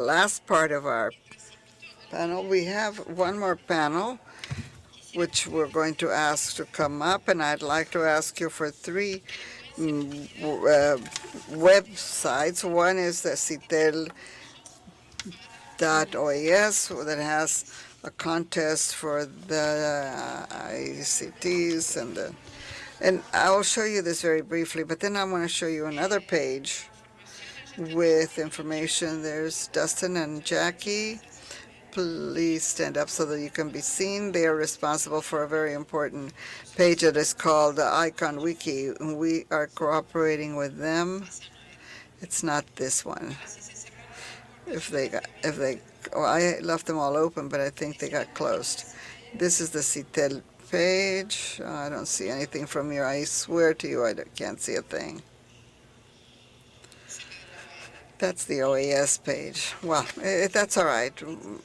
last part of our panel. We have one more panel, which we're going to ask to come up, and I'd like to ask you for three websites. One is the citel.oes that has a contest for the ICTs and I will show you this very briefly, but then I want to show you another page with information. There's Dustin and Jackie. Please stand up so that you can be seen. They are responsible for a very important page that is called the Icon Wiki. We are cooperating with them. It's not this one. I left them all open, but I think they got closed. This is the CITEL page. I don't see anything from here. I swear to you, I can't see a thing. That's the OAS page. Well, that's all right.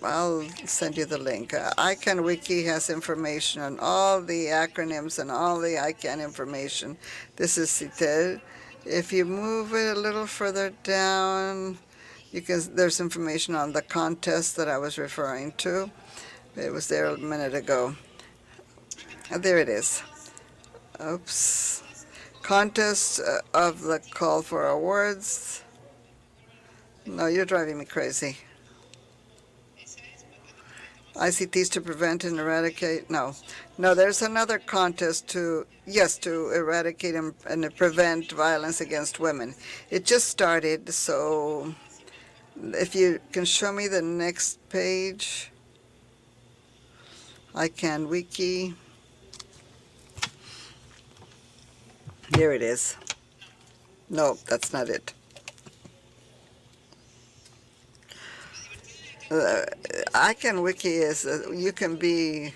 I'll send you the link. ICANN Wiki has information on all the acronyms and all the ICANN information. This is CITEL. If you move it a little further down, there's information on the contest that I was referring to. It was there a minute ago. There it is. Oops. Contest of the call for awards. No, you're driving me crazy. ICTs to prevent and eradicate. No, there's another contest to eradicate and prevent violence against women. It just started, so if you can show me the next page. ICANN Wiki. Here it is. No, that's not it. ICANN Wiki is, you can be,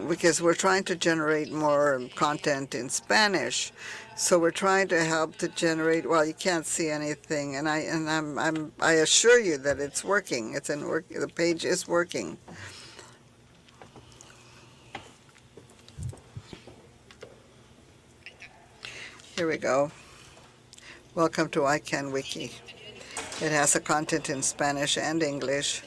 because we're trying to generate more content in Spanish, so we're trying to help to generate. Well, you can't see anything, and I assure you that it's working. It's in work. The page is working. Here we go. Welcome to ICANN Wiki. It has a content in Spanish and English,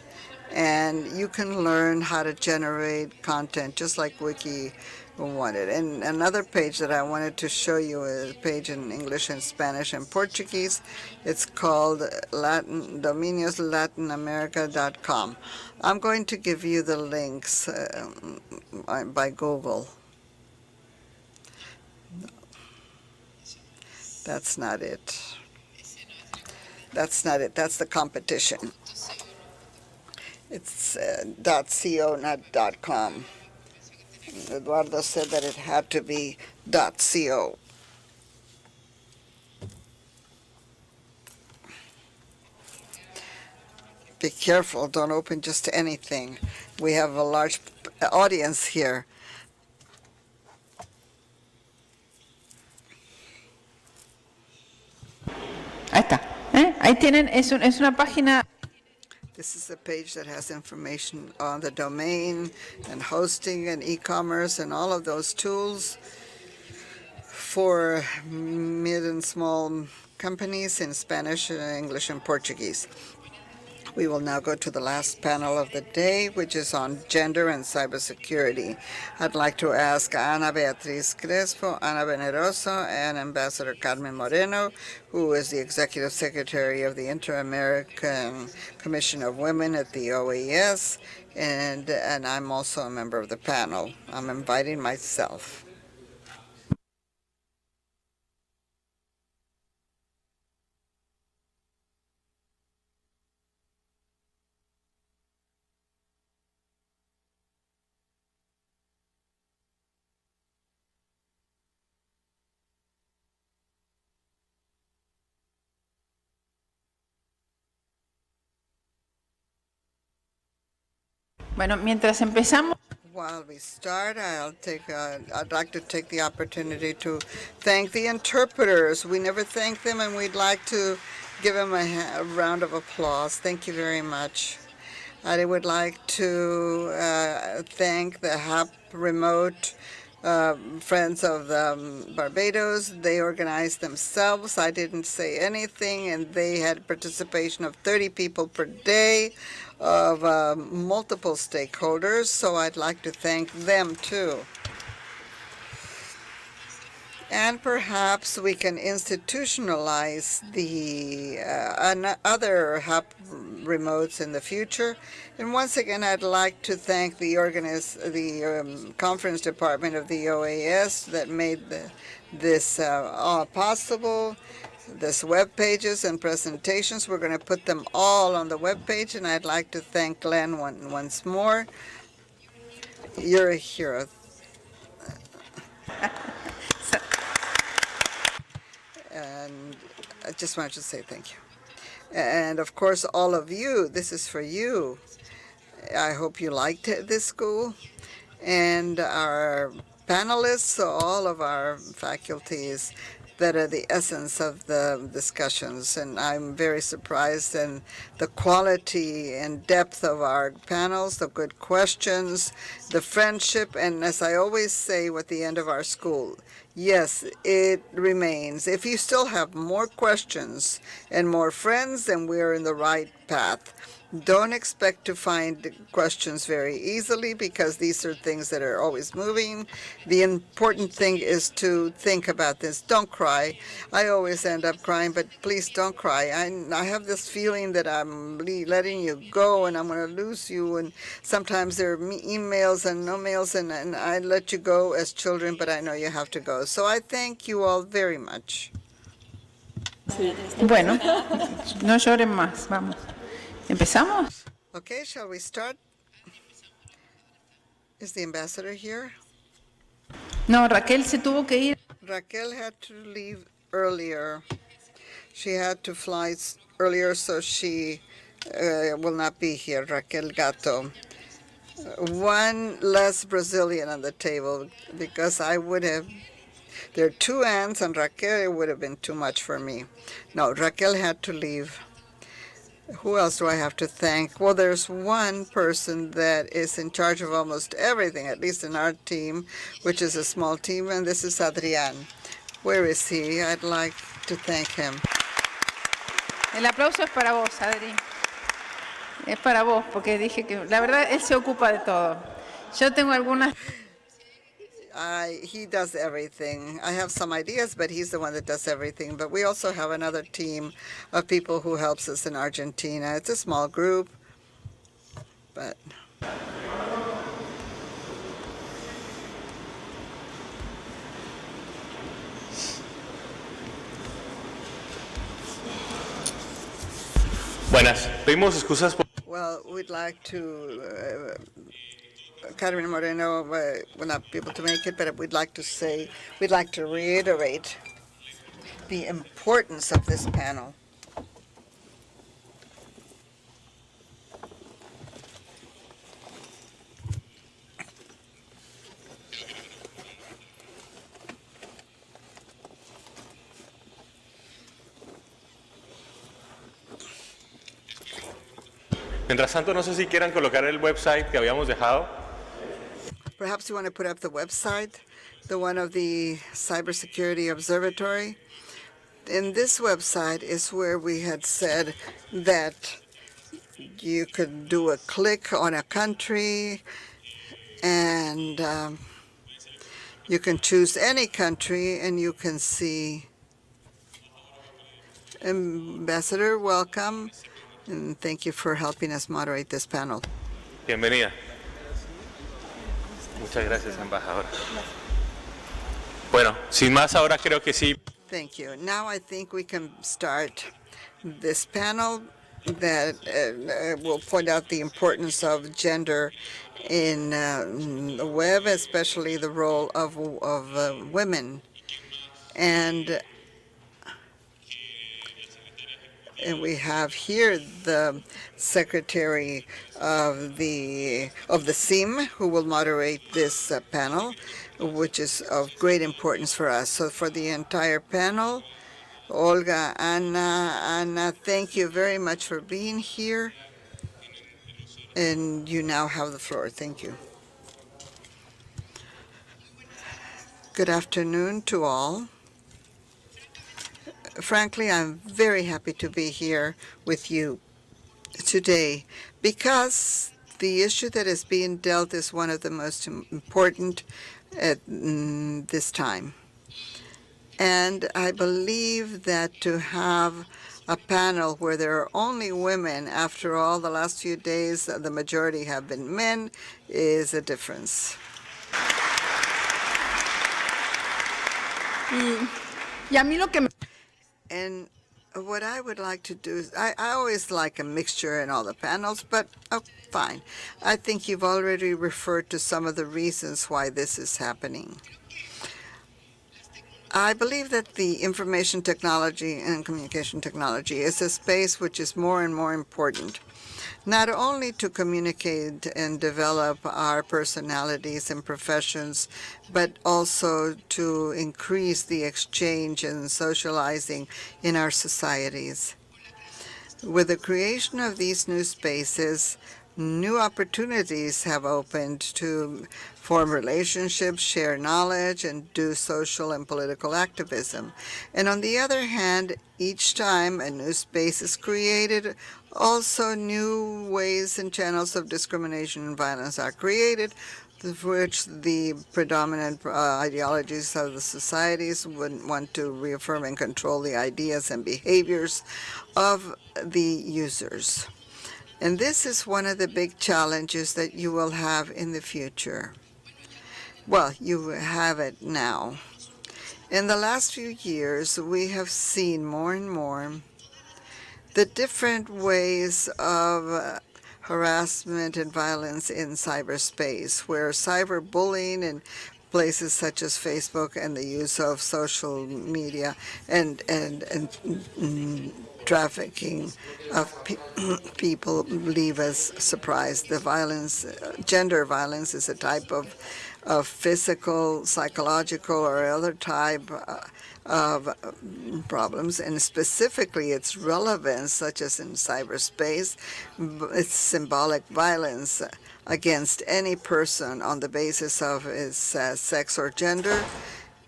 and you can learn how to generate content just like Wiki wanted. And another page that I wanted to show you is a page in English and Spanish and Portuguese. It's called dominiosLatinAmerica.com. I'm going to give you the links by Google. That's not it. That's not it. That's the competition. It's .co, not .com. Eduardo said that it had to be .co. Be careful. Don't open just anything. We have a large audience here. Ahí está. Ahí tienen, es una página. This is a page that has information on the domain and hosting and e-commerce and all of those tools for mid and small companies in Spanish, English, and Portuguese. We will now go to the last panel of the day, which is on gender and cybersecurity. I'd like to ask Ana Beatriz Crespo, Ana Veneroso, and Ambassador Carmen Moreno, who is the Executive Secretary of the Interamerican Commission of Women at the OAS, and I'm also a member of the panel. I'm inviting myself. Bueno, mientras empezamos. While we start, I'd like to take the opportunity to thank the interpreters. We never thank them, and we'd like to give them a round of applause. Thank you very much. I would like to thank the HAP remote Friends of Barbados. They organized themselves. I didn't say anything, and they had participation of 30 people per day of multiple stakeholders, so I'd like to thank them too. And perhaps we can institutionalize the other hub remotes in the future. And once again, I'd like to thank the conference department of the OAS that made this all possible. This web pages and presentations, we're going to put them all on the web page, and I'd like to thank Glenn once more. You're a hero. And I just wanted to say thank you. And of course, all of you, this is for you. I hope you liked this school. And our panelists, all of our faculties that are the essence of the discussions. And I'm very surprised in the quality and depth of our panels, the good questions, the friendship, and as I always say at the end of our school, yes, it remains. If you still have more questions and more friends, then we're in the right path. Don't expect to find questions very easily because these are things that are always moving. The important thing is to think about this. Don't cry. I always end up crying, but please don't cry. I have this feeling that I'm letting you go and I'm going to lose you. And sometimes there are emails and no mails, and I let you go as children, but I know you have to go. So I thank you all very much. Bueno, no lloren más, vamos. ¿Empezamos? Okay, shall we start? Is the ambassador here? No, Raquel se tuvo que ir. Raquel had to leave earlier. She had to fly earlier, so she will not be here, Raquel Gatto. One less Brazilian on the table, because I would have, there are two aunts, and Raquel, it would have been too much for me. No, Raquel had to leave. Who else do I have to thank? Well, there's one person that is in charge of almost everything, at least in our team, which is a small team, and this is Adrián. Where is he? I'd like to thank him. El aplauso es para vos, Adri. Es para vos, porque dije que la verdad él se ocupa de todo. Yo tengo algunas. He does everything. I have some ideas, but he's the one that does everything. But we also have another team of people who helps us in Argentina. It's a small group, but... Buenas. Pedimos excusas por... Well, we'd like to... Carmen and Moreno will not be able to make it, but we'd like to reiterate the importance of this panel. Mientras tanto, no sé si quieran colocar el website que habíamos dejado. Perhaps you want to put up the website, the one of the Cybersecurity Observatory. In this website is where we had said that you could do a click on a country and you can choose any country and you can see. Ambassador, welcome, and thank you for helping us moderate this panel. Bienvenida. Muchas gracias, embajadora. Bueno, sin más, ahora creo que sí. Thank you. Now I think we can start this panel that will point out the importance of gender in the web, especially the role of women. And we have here the Secretary of the SIM who will moderate this panel, which is of great importance for us. So for the entire panel, Olga, Anna, thank you very much for being here. And you now have the floor. Thank you. Good afternoon to all. Frankly, I'm very happy to be here with you today because the issue that is being dealt is one of the most important at this time. And I believe that to have a panel where there are only women, after all, the last few days, the majority have been men, is a difference. Y a mí lo que me... And what I would like to do is, I always like a mixture in all the panels, but fine. I think you've already referred to some of the reasons why this is happening. I believe that the information technology and communication technology is a space which is more and more important, not only to communicate and develop our personalities and professions, but also to increase the exchange and socializing in our societies. With the creation of these new spaces, new opportunities have opened to form relationships, share knowledge, and do social and political activism. And on the other hand, each time a new space is created, also new ways and channels of discrimination and violence are created, which the predominant ideologies of the societies would want to reaffirm and control the ideas and behaviors of the users. And this is one of the big challenges that you will have in the future. Well, you have it now. In the last few years, we have seen more and more the different ways of harassment and violence in cyberspace, where cyberbullying in places such as Facebook and the use of social media and trafficking of people leave us surprised. The violence, gender violence, is a type of physical, psychological, or other type of problems, and specifically its relevance, such as in cyberspace, it's symbolic violence against any person on the basis of his sex or gender,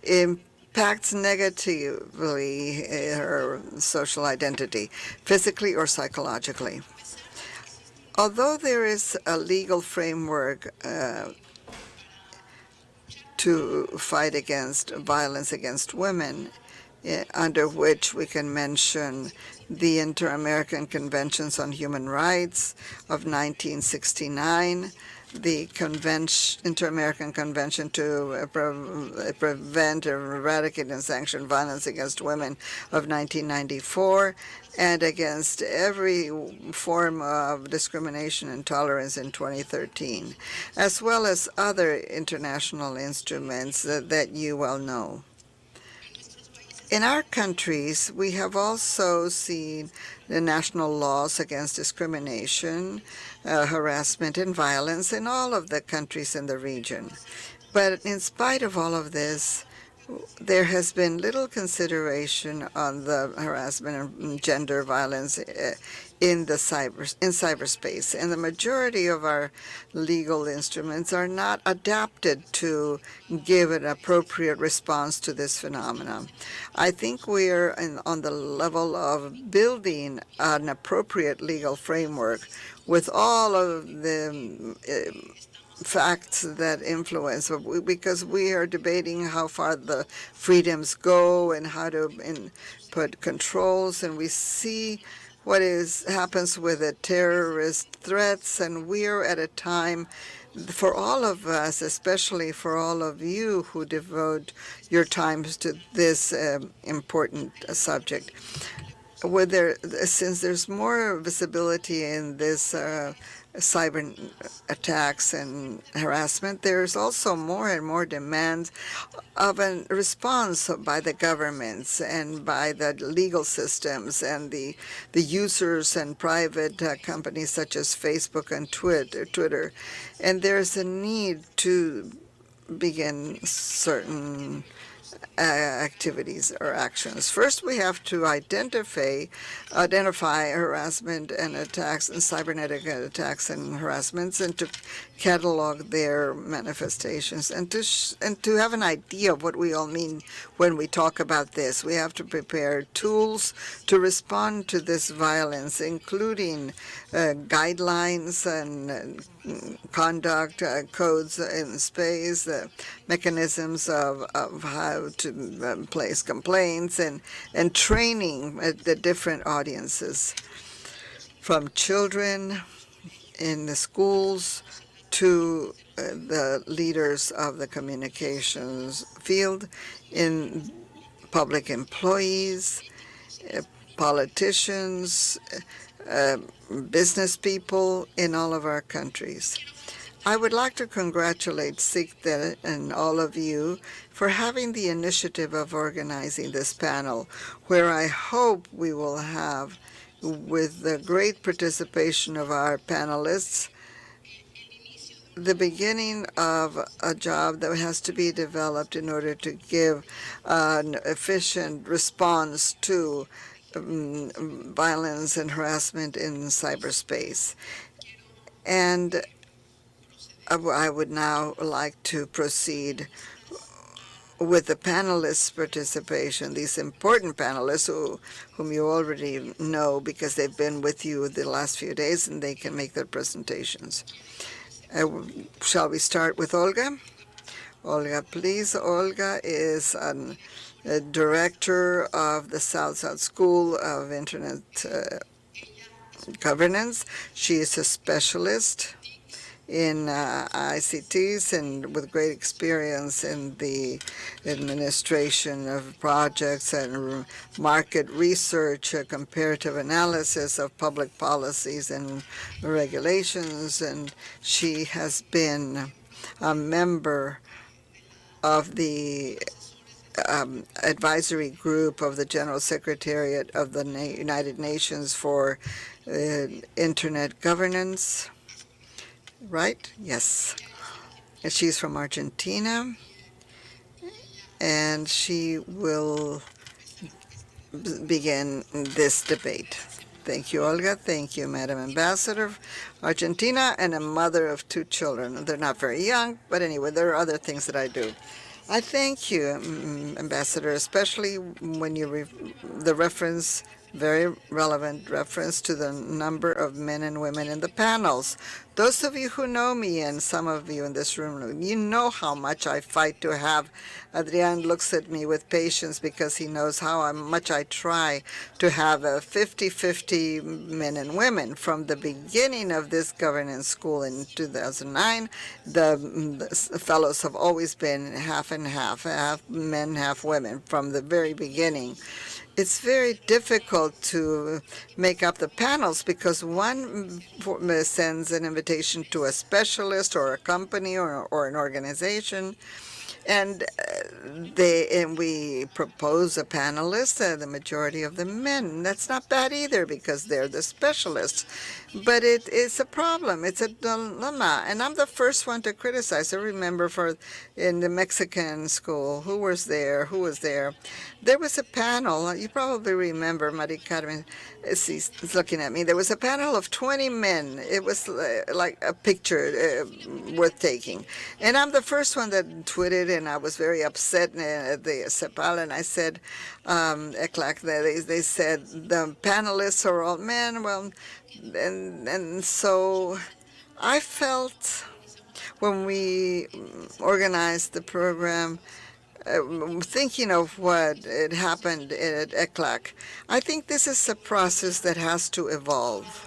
impacts negatively her social identity, physically or psychologically. Although there is a legal framework to fight against violence against women, under which we can mention the Interamerican Conventions on Human Rights of 1969, the Interamerican Convention to Prevent, Eradicate, and Sanction Violence Against Women of 1994, and against every form of discrimination and intolerance in 2013, as well as other international instruments that you well know. In our countries, we have also seen the national laws against discrimination, harassment, and violence in all of the countries in the region. But in spite of all of this, there has been little consideration on the harassment and gender violence in cyberspace, and the majority of our legal instruments are not adapted to give an appropriate response to this phenomenon. I think we are on the level of building an appropriate legal framework with all of the facts that influence, because we are debating how far the freedoms go and how to put controls, and we see what happens with the terrorist threats, and we are at a time for all of us, especially for all of you who devote your times to this important subject. Since there's more visibility in this cyber attacks and harassment, there's also more and more demand of a response by the governments and by the legal systems and the users and private companies such as Facebook and Twitter. And there's a need to begin certain activities or actions. First, we have to identify harassment and attacks and cybernetic attacks and harassments, and to catalog their manifestations, and to have an idea of what we all mean when we talk about this. We have to prepare tools to respond to this violence, including guidelines and conduct codes in space, mechanisms of how to place complaints, and training at the different audiences, from children in the schools to the leaders of the communications field, in public employees, politicians, business people in all of our countries. I would like to congratulate SICTE and all of you for having the initiative of organizing this panel, where I hope we will have, with the great participation of our panelists, the beginning of a job that has to be developed in order to give an efficient response to violence and harassment in cyberspace. And I would now like to proceed with the panelists' participation, these important panelists whom you already know because they've been with you the last few days and they can make their presentations. Shall we start with Olga? Olga, please. Olga is a director of the South School of Internet Governance. She is a specialist in ICTs and with great experience in the administration of projects and market research, comparative analysis of public policies and regulations, and she has been a member of the advisory group of the General Secretariat of the United Nations for Internet Governance. Right? Yes. And she's from Argentina, and she will begin this debate. Thank you, Olga. Thank you, Madam Ambassador of Argentina, and a mother of 2 children. They're not very young, but anyway, there are other things that I do. I thank you, Ambassador, especially when you the reference, very relevant reference to the number of men and women in the panels. Those of you who know me, and some of you in this room, you know how much I fight to have. Adrian looks at me with patience because he knows how much I try to have a 50-50 men and women. From the beginning of this governance school in 2009, the fellows have always been half and half men, half women, from the very beginning. It's very difficult to make up the panels because one sends an invitation to a specialist or a company or an organization, and we propose a panelist, the majority of the men. That's not bad either because they're the specialists. But it's a problem. It's a dilemma. And I'm the first one to criticize. I remember in the Mexican school, who was there? There was a panel. You probably remember, Maria Carmen is looking at me. There was a panel of 20 men. It was like a picture worth taking. And I'm the first one that tweeted, and I was very upset at the CEPAL, and I said, they said the panelists are all men. Well, and so I felt when we organized the program, thinking of what had happened at ECLAC, I think this is a process that has to evolve.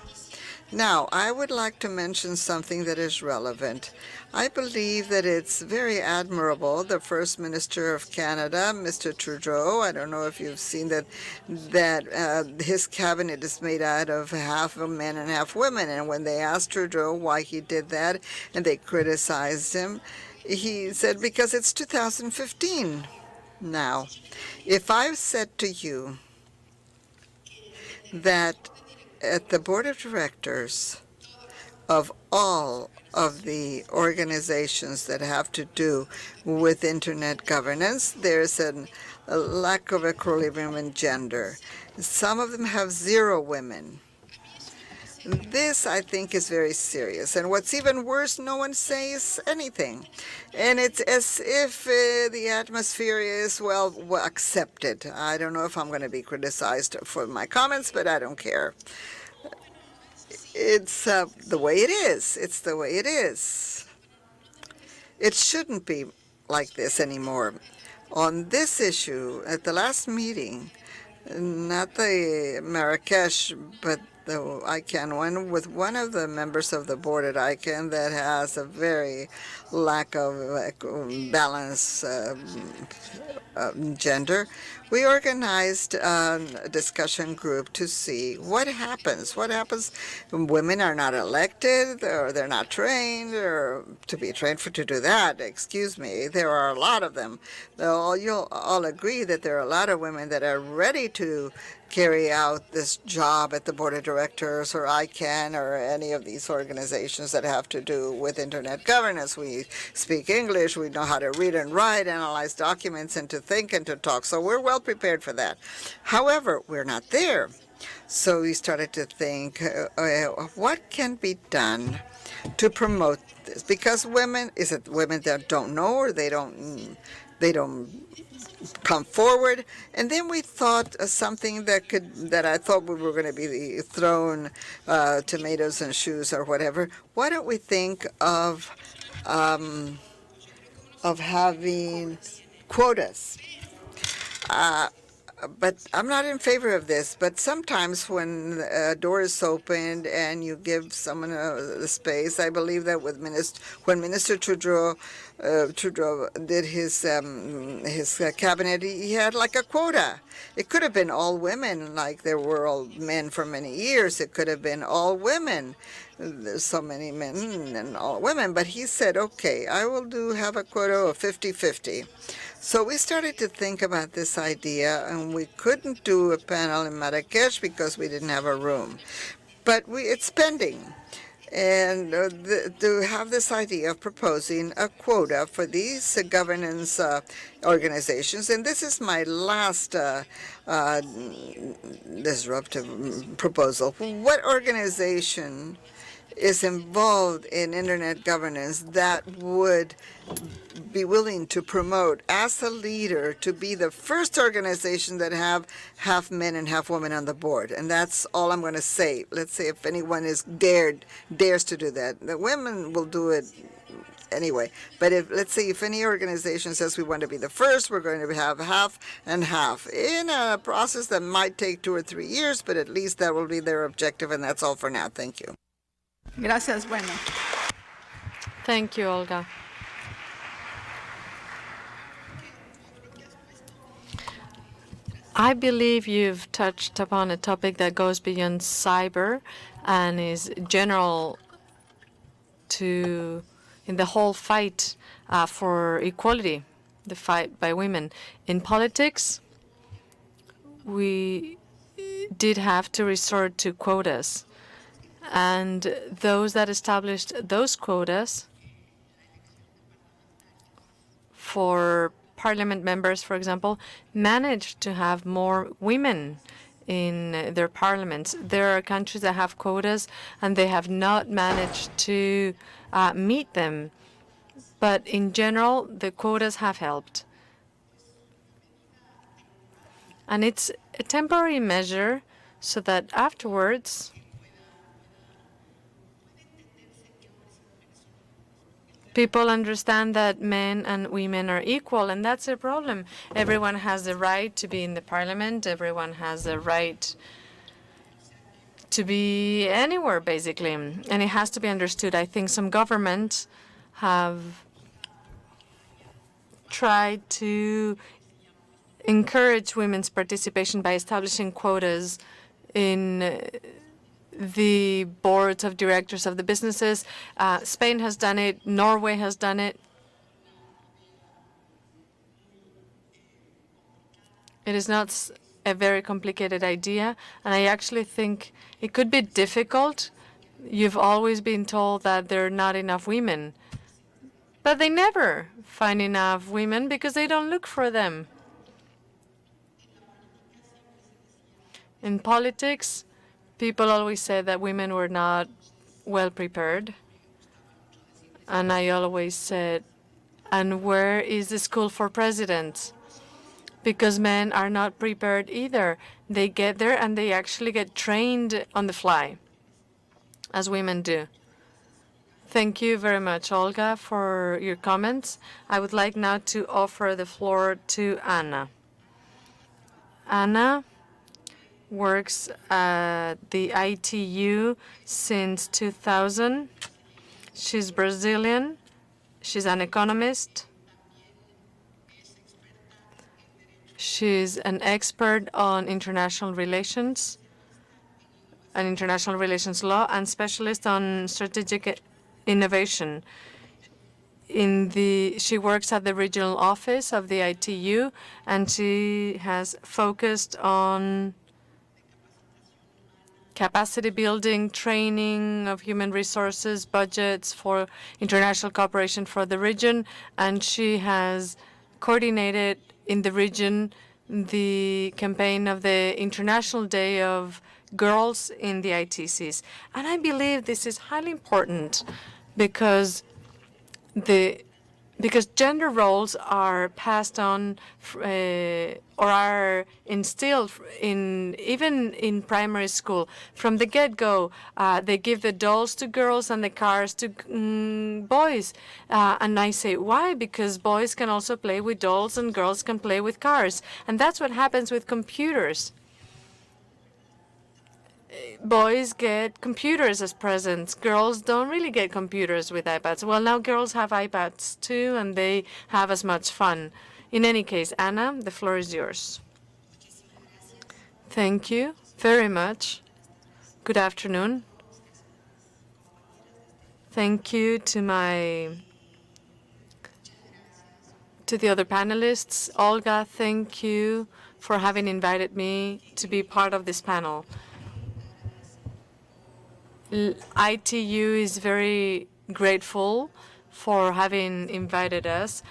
Now, I would like to mention something that is relevant. I believe that it's very admirable, the First Minister of Canada, Mr. Trudeau, I don't know if you've seen that his cabinet is made out of half men and half women. And when they asked Trudeau why he did that, and they criticized him, he said, because it's 2015 now. If I've said to you that at the board of directors of all of the organizations that have to do with internet governance, there's a lack of equilibrium in gender. Some of them have 0 women. This, I think, is very serious. And what's even worse, no one says anything. And it's as if the atmosphere is, well, accepted. I don't know if I'm going to be criticized for my comments, but I don't care. It's the way it is. It's the way it is. It shouldn't be like this anymore. On this issue, at the last meeting, not the Marrakesh, but the ICANN one, with one of the members of the board at ICANN that has a very lack of balance gender, we organized a discussion group to see what happens. What happens when women are not elected, or they're not trained, or to be trained to do that, excuse me. There are a lot of them. You'll all agree that there are a lot of women that are ready to carry out this job at the board of directors or ICANN or any of these organizations that have to do with internet governance. We speak English, we know how to read and write, analyze documents, and to think and to talk. So we're well prepared for that. However, we're not there. So we started to think, what can be done to promote this? Because women, is it women that don't know, or they don't come forward? And then we thought something that I thought we were going to be thrown tomatoes and shoes or whatever. Why don't we think of having quotas? But I'm not in favor of this. But sometimes when a door is opened and you give someone the space, I believe that with when Minister Trudeau did his cabinet, he had like a quota. It could have been all women, like there were all men for many years. It could have been all women. There's so many men and all women. But he said, okay, I will have a quota of 50-50. So we started to think about this idea, and we couldn't do a panel in Marrakesh because we didn't have a room. But it's pending. And to have this idea of proposing a quota for these governance organizations, and this is my last disruptive proposal. What organization is involved in internet governance that would be willing to promote as a leader to be the first organization that have half men and half women on the board? And that's all I'm going to say. Let's say if anyone dares to do that. The women will do it anyway. But let's say if any organization says we want to be the first, we're going to have half and half in a process that might take 2 or 3 years, but at least that will be their objective. And that's all for now. Thank you. Gracias, bueno. Thank you, Olga. I believe you've touched upon a topic that goes beyond cyber and is general in the whole fight for equality, the fight by women. In politics, we did have to resort to quotas. And those that established those quotas for parliament members, for example, managed to have more women in their parliaments. There are countries that have quotas and they have not managed to meet them. But in general, the quotas have helped. And it's a temporary measure so that afterwards people understand that men and women are equal, and that's a problem. Everyone has the right to be in the parliament. Everyone has the right to be anywhere, basically, and it has to be understood. I think some governments have tried to encourage women's participation by establishing quotas in the boards of directors of the businesses. Spain has done it. Norway has done it. It is not a very complicated idea, and I actually think it could be difficult You've always been told that there are not enough women, but they never find enough women because they don't look for them. In politics, people always said that women were not well prepared. And I always said, and where is the school for presidents? Because men are not prepared either. They get there and they actually get trained on the fly, as women do. Thank you very much, Olga, for your comments. I would like now to offer the floor to Anna. Anna works at the ITU since 2000. She's Brazilian. She's an economist. She's an expert on international relations and international relations law and specialist on strategic innovation. She works at the regional office of the ITU, and she has focused on capacity building, training of human resources, budgets for international cooperation for the region, and she has coordinated in the region the campaign of the International Day of Girls in the ITCs. And I believe this is highly important because gender roles are passed on or are instilled even in primary school. From the get-go, they give the dolls to girls and the cars to boys. And I say, why? Because boys can also play with dolls and girls can play with cars. And that's what happens with computers. Boys get computers as presents. Girls don't really get computers with iPads. Well, now girls have iPads too, and they have as much fun. In any case, Anna, the floor is yours. Thank you very much. Good afternoon. Thank you to the other panelists. Olga, thank you for having invited me to be part of this panel. ITU is very grateful for having invited us.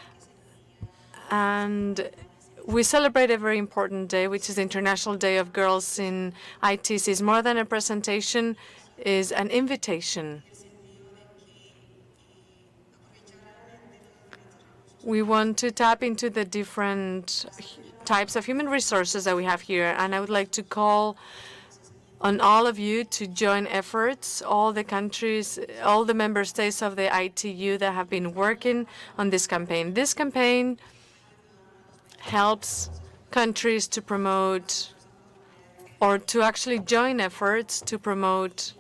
And we celebrate a very important day, which is the International Day of Girls in ITCs. More than a presentation, is an invitation. We want to tap into the different types of human resources that we have here. And I would like to call on all of you to join efforts, all the countries, all the member states of the ITU that have been working on this campaign. This campaign helps countries to promote or to actually join efforts to promote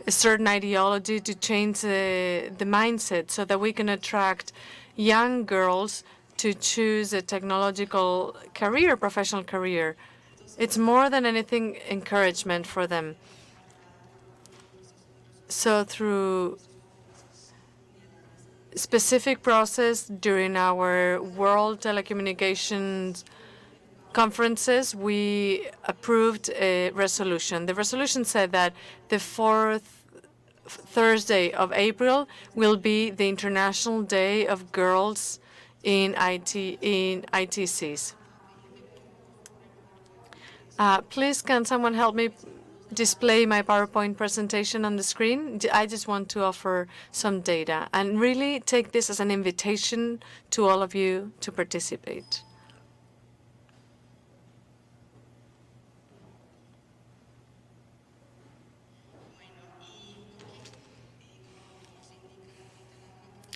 a certain ideology, to change the mindset so that we can attract young girls to choose a technological career, professional career. It's more than anything encouragement for them. So through specific process during our World Telecommunications conferences, we approved a resolution. The resolution said that the fourth Thursday of April will be the International Day of Girls in ITCs. Please, can someone help me display my PowerPoint presentation on the screen? I just want to offer some data and really take this as an invitation to all of you to participate.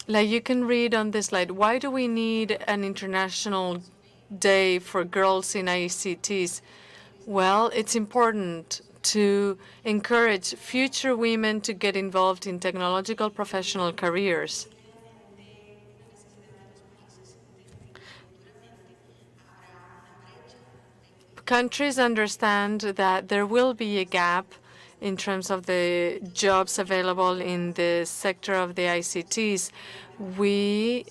Like you can read on this slide, why do we need an International Day for Girls in ICTs? Well, it's important to encourage future women to get involved in technological professional careers. Countries understand that there will be a gap in terms of the jobs available in the sector of the ICTs. We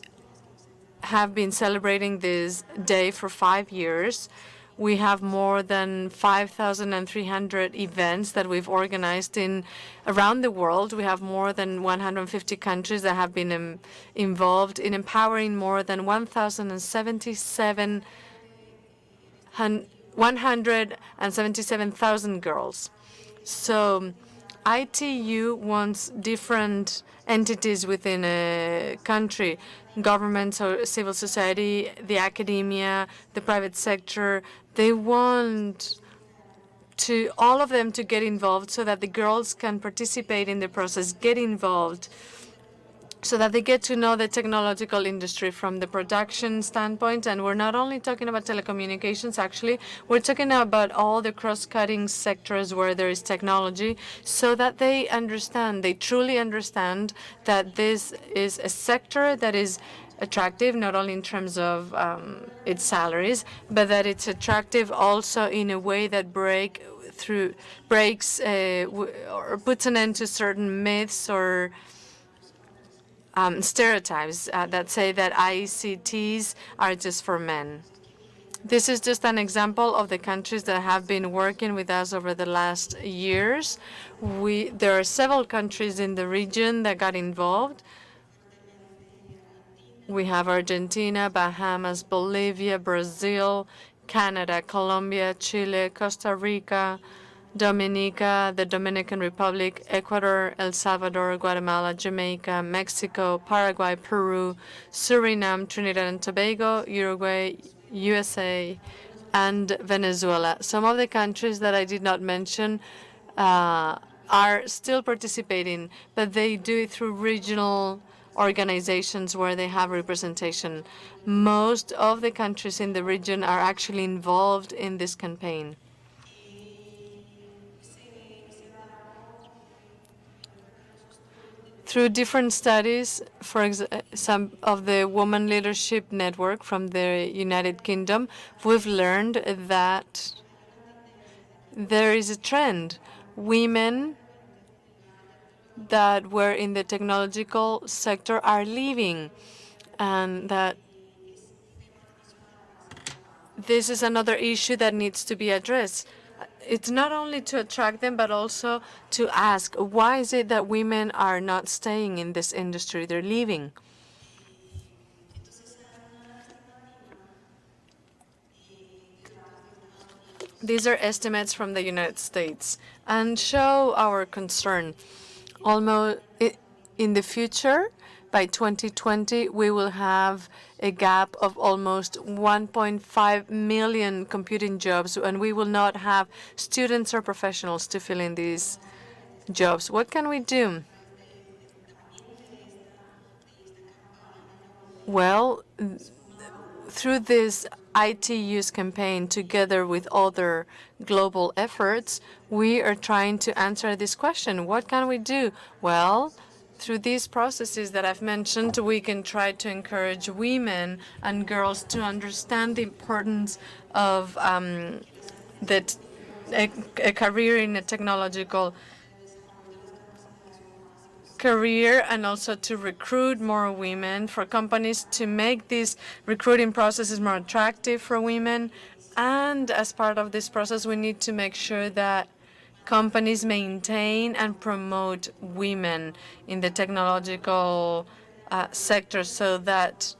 have been celebrating this day for 5 years. We have more than 5,300 events that we've organized around the world. We have more than 150 countries that have been involved in empowering more than 177,000 girls. So ITU wants different entities within a country, governments or civil society, the academia, the private sector. They want all of them to get involved so that the girls can participate in the process, get involved, so that they get to know the technological industry from the production standpoint. And we're not only talking about telecommunications, actually, we're talking about all the cross-cutting sectors where there is technology, so that they truly understand that this is a sector that is attractive, not only in terms of its salaries, but that it's attractive also in a way that breaks or puts an end to certain myths or stereotypes that say that ICTs are just for men. This is just an example of the countries that have been working with us over the last years. There are several countries in the region that got involved. We have Argentina, Bahamas, Bolivia, Brazil, Canada, Colombia, Chile, Costa Rica, Dominica, the Dominican Republic, Ecuador, El Salvador, Guatemala, Jamaica, Mexico, Paraguay, Peru, Suriname, Trinidad and Tobago, Uruguay, USA, and Venezuela. Some of the countries that I did not mention are still participating, but they do it through regional organizations where they have representation. Most of the countries in the region are actually involved in this campaign. Through different studies, for example, some of the Women Leadership Network from the United Kingdom, we've learned that there is a trend. Women that were in the technological sector are leaving, and that this is another issue that needs to be addressed. It's not only to attract them, but also to ask, why is it that women are not staying in this industry? They're leaving. These are estimates from the United States and show our concern. Almost in the future, by 2020, we will have a gap of almost 1.5 million computing jobs, and we will not have students or professionals to fill in these jobs. What can we do? Well, through this IT Use campaign, together with other global efforts, we are trying to answer this question. What can we do? Well, through these processes that I've mentioned, we can try to encourage women and girls to understand the importance of a career in a technological career, and also to recruit more women, for companies to make these recruiting processes more attractive for women. And as part of this process, we need to make sure that companies maintain and promote women in the technological sector, so that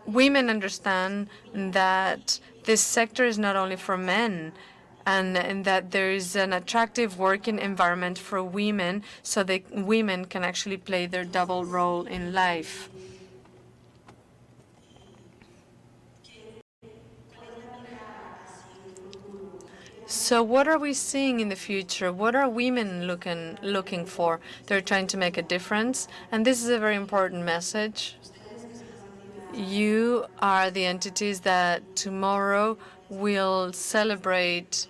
women understand that this sector is not only for men, and that there is an attractive working environment for women, so that women can actually play their double role in life. So what are we seeing in the future? What are women looking for? They're trying to make a difference, and this is a very important message. You are the entities that tomorrow will celebrate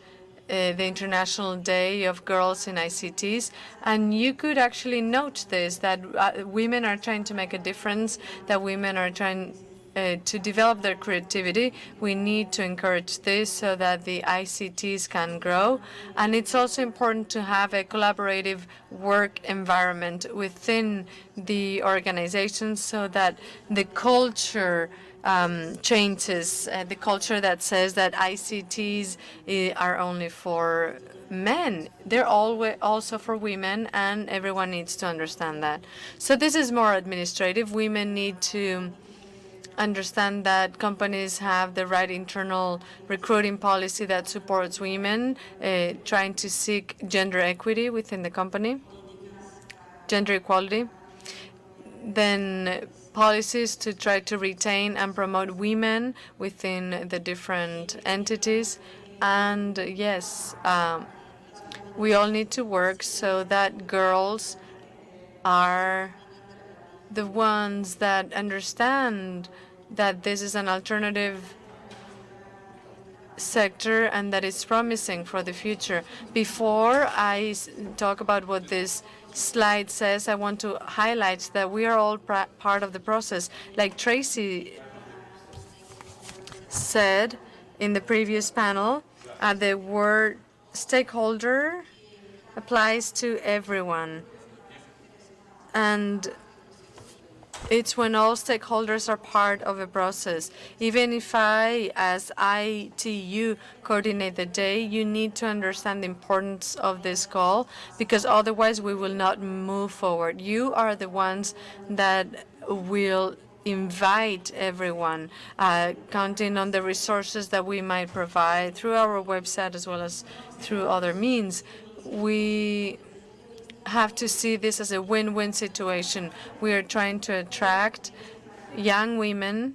the International Day of Girls in ICTs, and you could actually note this, that women are trying to make a difference, that women are trying to develop their creativity. We need to encourage this so that the ICTs can grow. And it's also important to have a collaborative work environment within the organization, so that the culture changes the culture that says that ICTs are only for men. They're always also for women, and everyone needs to understand that. So this is more administrative. Women need to understand that companies have the right internal recruiting policy that supports women, trying to seek gender equity within the company, gender equality. Then policies to try to retain and promote women within the different entities. And yes, we all need to work so that girls are the ones that understand that this is an alternative sector and that it's promising for the future. Before I talk about what this slide says, I want to highlight that we are all part of the process. Like Tracy said in the previous panel, the word stakeholder applies to everyone. And it's when all stakeholders are part of a process. Even if I, as ITU, coordinate the day, you need to understand the importance of this call, because otherwise we will not move forward. You are the ones that will invite everyone, counting on the resources that we might provide through our website as well as through other means. We have to see this as a win-win situation. We are trying to attract young women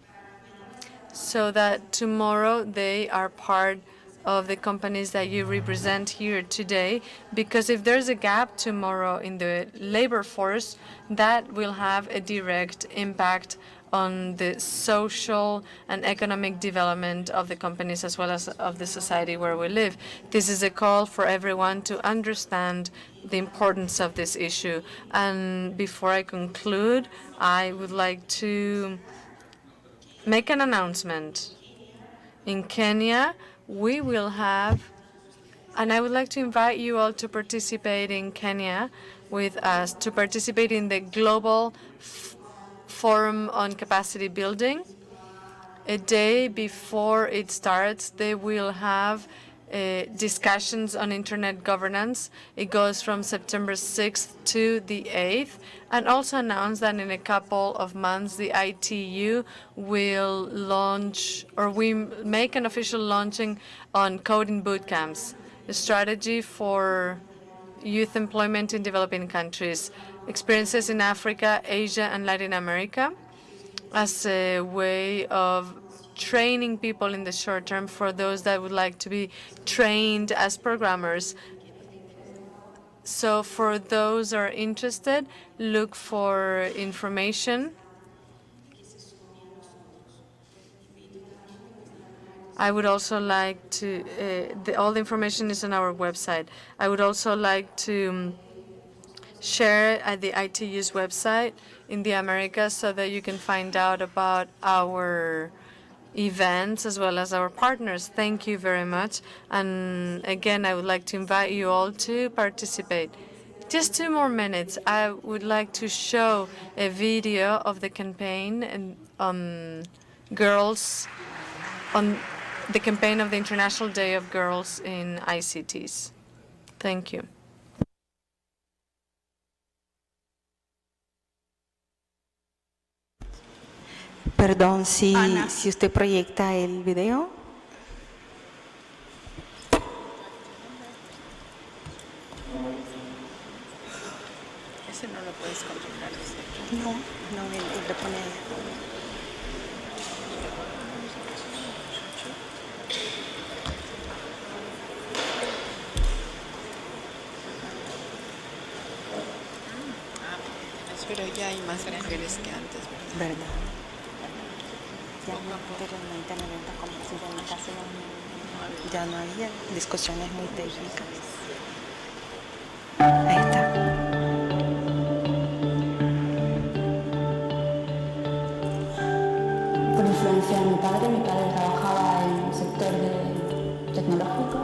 so that tomorrow they are part of the companies that you represent here today, because if there's a gap tomorrow in the labor force, that will have a direct impact on the social and economic development of the companies as well as of the society where we live. This is a call for everyone to understand the importance of this issue. And before I conclude, I would like to make an announcement. In Kenya, we will have, and I would like to invite you all to participate in Kenya with us, to participate in the Global Forum on Capacity Building. A day before it starts, they will have discussions on internet governance. It goes from September 6th to the 8th, and also announce that in a couple of months the ITU will launch, or we make an official launching on coding boot camps, a strategy for youth employment in developing countries, experiences in Africa, Asia, and Latin America, as a way of training people in the short term for those that would like to be trained as programmers. So for those who are interested, look for information. I would also like to, all the information is on our website. I would also like to share at the ITU's website in the Americas so that you can find out about our events as well as our partners. Thank you very much. And again, I would like to invite you all to participate. Just 2 more minutes. I would like to show a video of the campaign on girls, on the campaign of the International Day of Girls in ICTs. Thank you. Perdón, si usted proyecta el video. Ese no lo puedes controlar. No, él lo pone ahí. Pero ya hay más mujeres que antes, ¿verdad? ¿Verdad? Ya no, anteriormente en eventos como si casi ya no había discusiones muy técnicas. Ahí está. Por influencia de mi padre trabajaba en el sector tecnológico,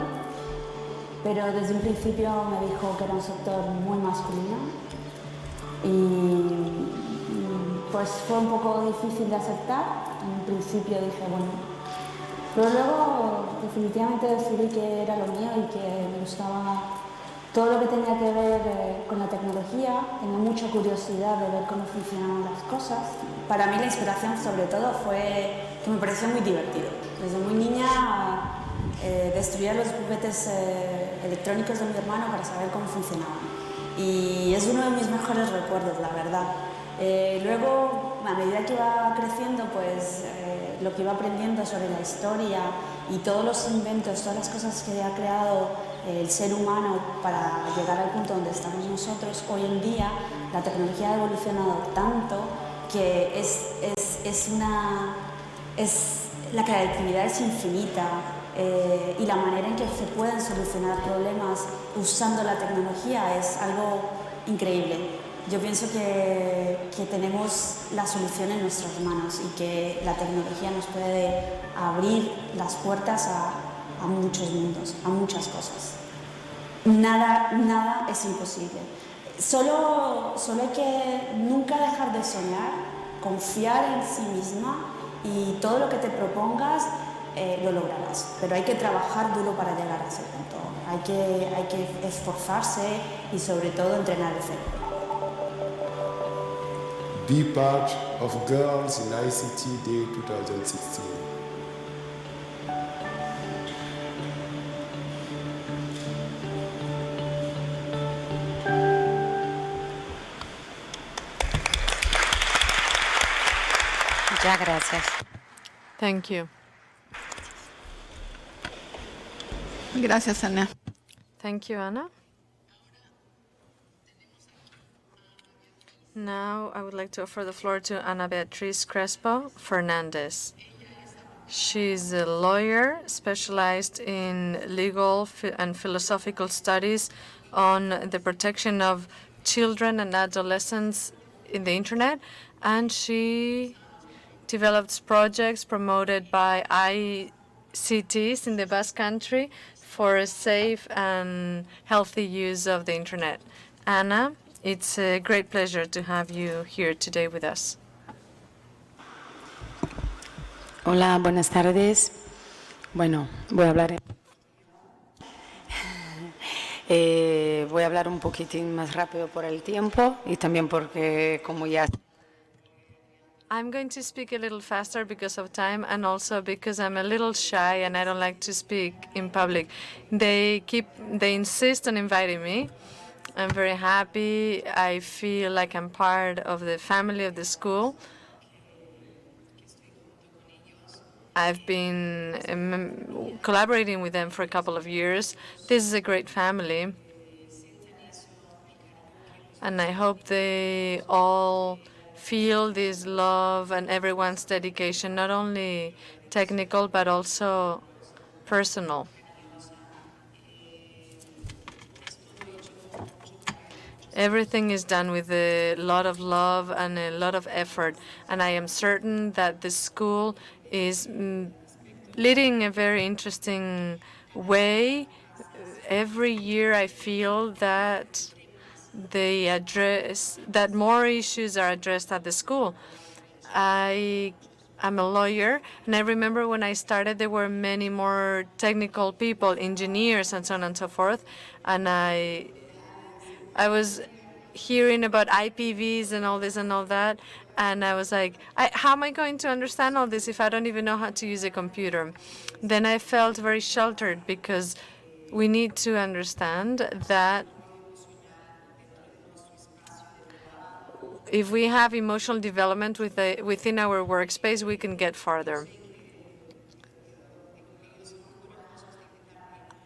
pero desde un principio me dijo que era un sector muy masculino. Y pues fue un poco difícil de aceptar en un principio dije, bueno, pero luego definitivamente decidí que era lo mío y que me gustaba todo lo que tenía que ver con la tecnología. Tenía mucha curiosidad de ver cómo funcionaban las cosas. Para mí la inspiración sobre todo fue que me pareció muy divertido. Desde muy niña destruía los juguetes electrónicos de mi hermano para saber cómo funcionaban. Y es uno de mis mejores recuerdos, la verdad. Luego, a medida que iba creciendo, pues lo que iba aprendiendo sobre la historia y todos los inventos, todas las cosas que ha creado el ser humano para llegar al punto donde estamos nosotros, hoy en día la tecnología ha evolucionado tanto que la creatividad es infinita. Y la manera en que se pueden solucionar problemas usando la tecnología es algo increíble. Yo pienso que tenemos la solución en nuestras manos y que la tecnología nos puede abrir las puertas a muchos mundos, a muchas cosas. Nada es imposible. Solo hay que nunca dejar de soñar, confiar en sí misma y todo lo que te propongas lo lograrás, pero hay que trabajar duro para llegar a ese punto. Hay que esforzarse y sobre todo entrenar el cerebro. Be part of Girls in ICT Day 2016. Muchas gracias. Thank you. Gracias, Ana. Thank you, Anna. Now I would like to offer the floor to Ana Beatriz Crespo Fernandez. She's a lawyer specialized in legal and philosophical studies on the protection of children and adolescents in the internet, and she develops projects promoted by ICTs in the Basque Country for a safe and healthy use of the internet. Ana, it's a great pleasure to have you here today with us. Hola, buenas tardes. Bueno, voy a hablar un poquitín más rápido por el tiempo y también porque como ya I'm going to speak a little faster because of time and also because I'm a little shy and I don't like to speak in public. They insist on inviting me. I'm very happy. I feel like I'm part of the family of the school. I've been collaborating with them for a couple of years. This is a great family. And I hope they all feel this love and everyone's dedication, not only technical, but also personal. Everything is done with a lot of love and a lot of effort, and I am certain that the school is leading a very interesting way. Every year I feel that that more issues are addressed at the school. I'm a lawyer, and I remember when I started, there were many more technical people, engineers, and so on and so forth. And I was hearing about IPVs and all this and all that, and I was like, how am I going to understand all this if I don't even know how to use a computer? Then I felt very sheltered because we need to understand that if we have emotional development within our workspace, we can get farther.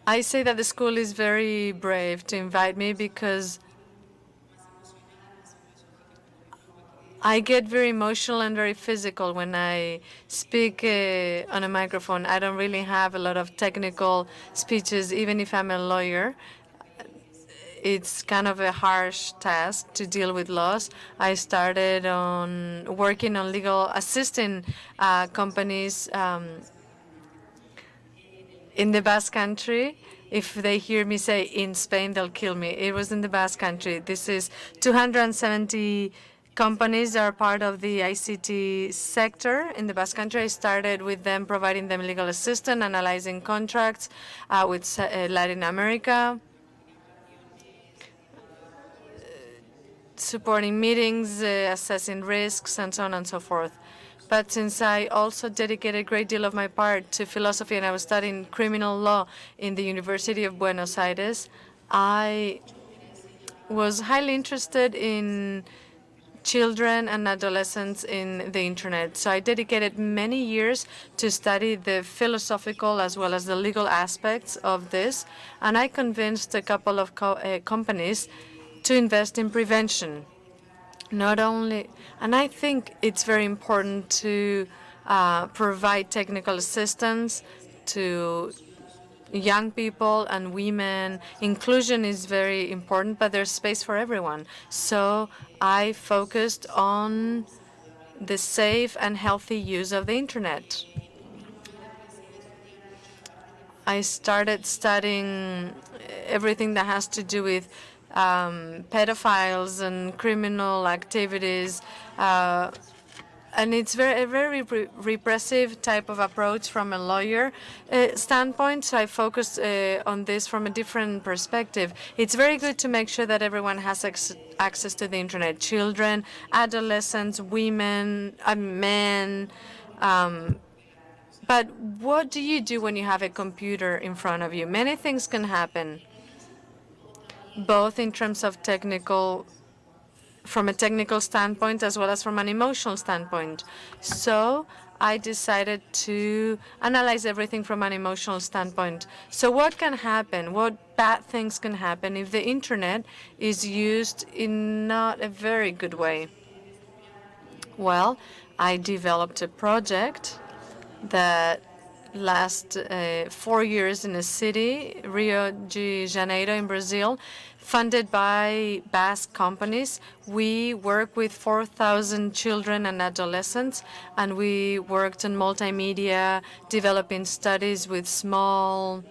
I say that the school is very brave to invite me because I get very emotional and very physical when I speak on a microphone. I don't really have a lot of technical speeches, even if I'm a lawyer. It's kind of a harsh task to deal with laws. I started working on legal assisting companies in the Basque Country. If they hear me say in Spain, they'll kill me. It was in the Basque Country. This is 270 companies that are part of the ICT sector in the Basque Country. I started with them, providing them legal assistance, analyzing contracts with Latin America, supporting meetings, assessing risks, and so on and so forth. But since I also dedicated a great deal of my part to philosophy and I was studying criminal law in the University of Buenos Aires, I was highly interested in children and adolescents in the internet. So I dedicated many years to study the philosophical as well as the legal aspects of this, and I convinced a couple of companies to invest in prevention. Not only, and I think it's very important to provide technical assistance to young people and women. Inclusion is very important, but there's space for everyone. So I focused on the safe and healthy use of the internet. I started studying everything that has to do with pedophiles and criminal activities, and it's a very repressive type of approach from a lawyer standpoint, so I focused on this from a different perspective. It's very good to make sure that everyone has access to the internet, children, adolescents, women, men. But what do you do when you have a computer in front of you? Many things can happen, both in terms of from a technical standpoint as well as from an emotional standpoint. So I decided to analyze everything from an emotional standpoint. So what can happen? What bad things can happen if the internet is used in not a very good way? Well, I developed a project that lasted 4 years in a city, Rio de Janeiro in Brazil, funded by Basque companies. We work with 4,000 children and adolescents, and we worked on multimedia, developing studies with small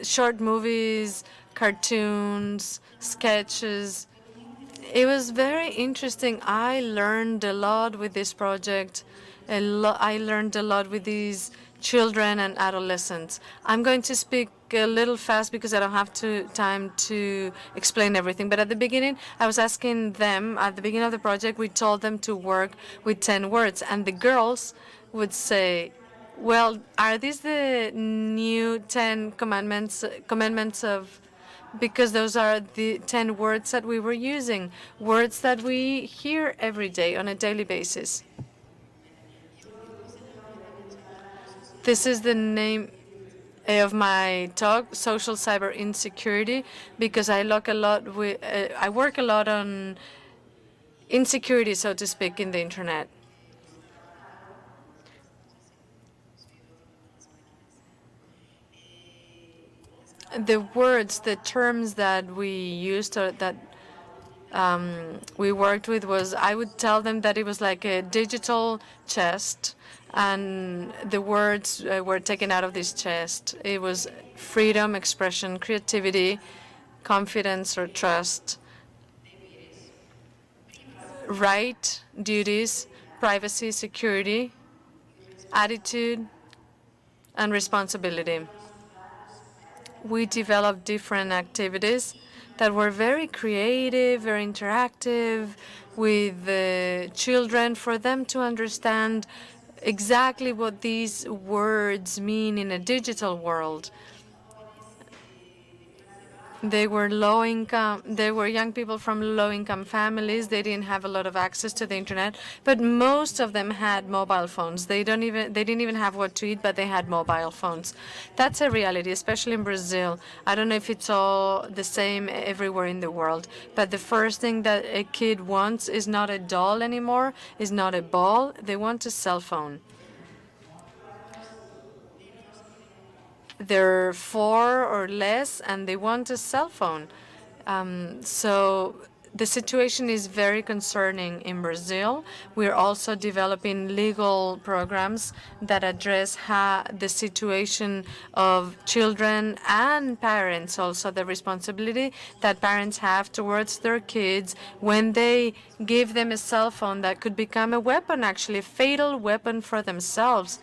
short movies, cartoons, sketches. It was very interesting. I learned a lot with this project. I learned a lot with these children and adolescents. I'm going to speak a little fast because I don't have time to explain everything. But at the beginning, I was asking them, at the beginning of the project, we told them to work with 10 words. And the girls would say, well, are these the new 10 commandments of, because those are the 10 words that we were using, words that we hear every day on a daily basis. This is the name of my talk, Social Cyber Insecurity, because I work a lot on insecurity, so to speak, in the internet. The words, the terms that we used or that we worked with was, I would tell them that it was like a digital chest, and the words were taken out of this chest. It was freedom, expression, creativity, confidence or trust, right, duties, privacy, security, attitude, and responsibility. We developed different activities that were very creative, very interactive with the children, for them to understand exactly what these words mean in a digital world. They were low income. They were young people from low-income families. They didn't have a lot of access to the internet, but most of them had mobile phones. They didn't even have what to eat, but they had mobile phones. That's a reality, especially in Brazil. I don't know if it's all the same everywhere in the world, but the first thing that a kid wants is not a doll anymore, is not a ball. They want a cell phone. They're 4 or less, and they want a cell phone. So the situation is very concerning in Brazil. We're also developing legal programs that address the situation of children and parents, also the responsibility that parents have towards their kids when they give them a cell phone that could become a weapon, actually a fatal weapon for themselves.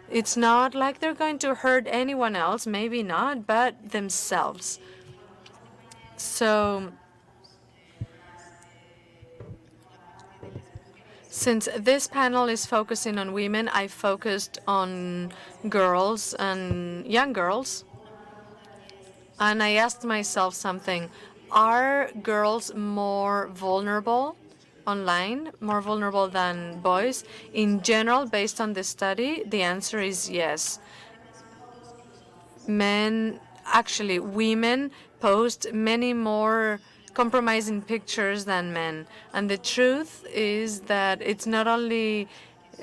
It's not like they're going to hurt anyone else, maybe not, but themselves. So since this panel is focusing on women, I focused on girls and young girls. And I asked myself something. Are girls more vulnerable online, more vulnerable than boys? In general, based on the study, the answer is yes. Women post many more compromising pictures than men. And the truth is that it's not only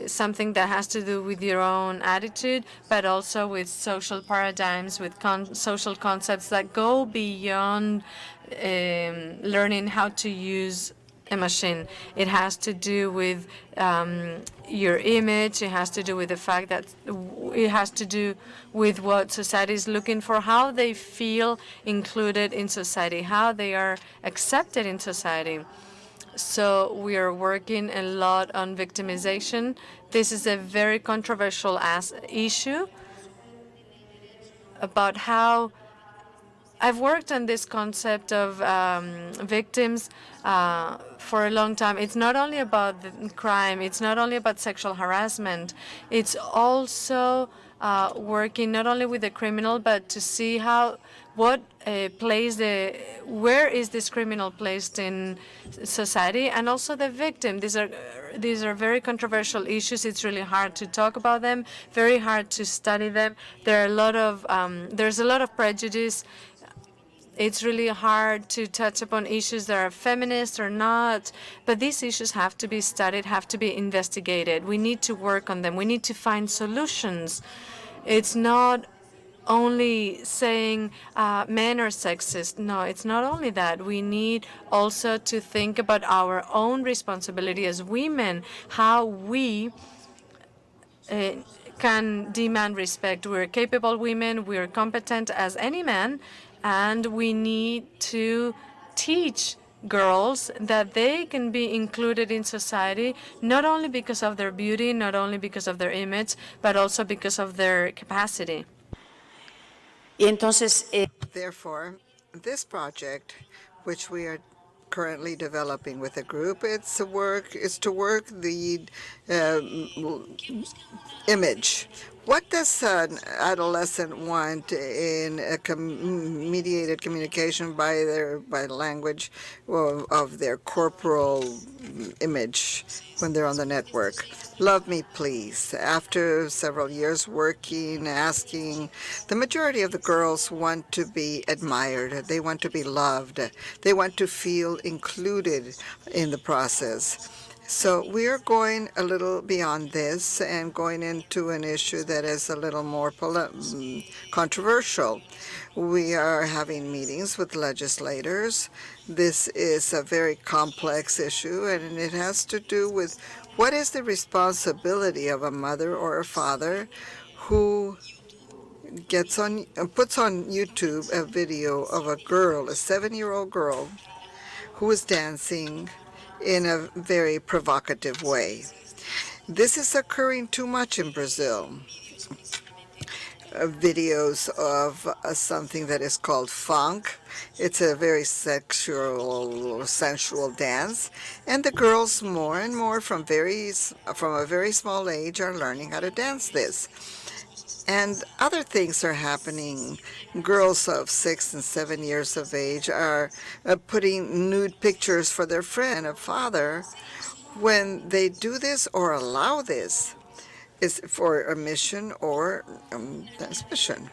something that has to do with your own attitude, but also with social paradigms, with social concepts that go beyond learning how to use a machine. It has to do with your image. It has to do with the fact that it has to do with what society is looking for, how they feel included in society, how they are accepted in society. So we are working a lot on victimization. This is a very controversial issue about how I've worked on this concept of victims for a long time. It's not only about the crime. It's not only about sexual harassment. It's also working not only with the criminal, but to see where is this criminal placed in society, and also the victim. These are very controversial issues. It's really hard to talk about them, very hard to study them. There's a lot of prejudice. It's really hard to touch upon issues that are feminist or not, but these issues have to be studied, have to be investigated. We need to work on them. We need to find solutions. It's not only saying men are sexist. No, it's not only that. We need also to think about our own responsibility as women, how we can demand respect. We're capable women. We're competent as any man. And we need to teach girls that they can be included in society, not only because of their beauty, not only because of their image, but also because of their capacity. Therefore, this project, which we are currently developing with a group, is to work the image. What does an adolescent want in a mediated communication by language of their corporal image when they're on the network? Love me, please. After several years working, asking, the majority of the girls want to be admired. They want to be loved. They want to feel included in the process. So we are going a little beyond this and going into an issue that is a little more controversial. We are having meetings with legislators. This is a very complex issue, and it has to do with what is the responsibility of a mother or a father who puts on YouTube a video of a girl, a 7-year-old girl, who is dancing in a very provocative way. This is occurring too much in Brazil. Videos of something that is called funk. It's a very sensual dance, and the girls more and more from a very small age are learning how to dance this. And other things are happening. Girls of 6 and 7 years of age are putting nude pictures for their friend, a father. When they do this or allow this, is for omission or suspicion.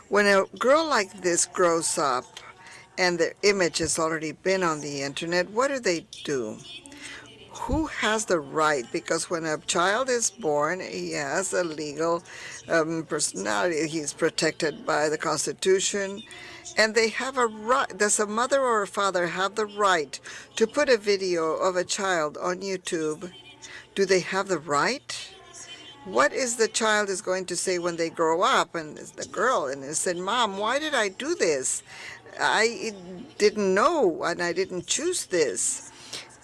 When a girl like this grows up and their image has already been on the internet, what do? who has the right? Because when a child is born, he has a legal personality. He's protected by the Constitution, and they have a right. Does a mother or a father have the right to put a video of a child on YouTube? Do they have the right? What is the child is going to say when they grow up? And it's the girl, and they said, "Mom, why did I do this? I didn't know, and I didn't choose this."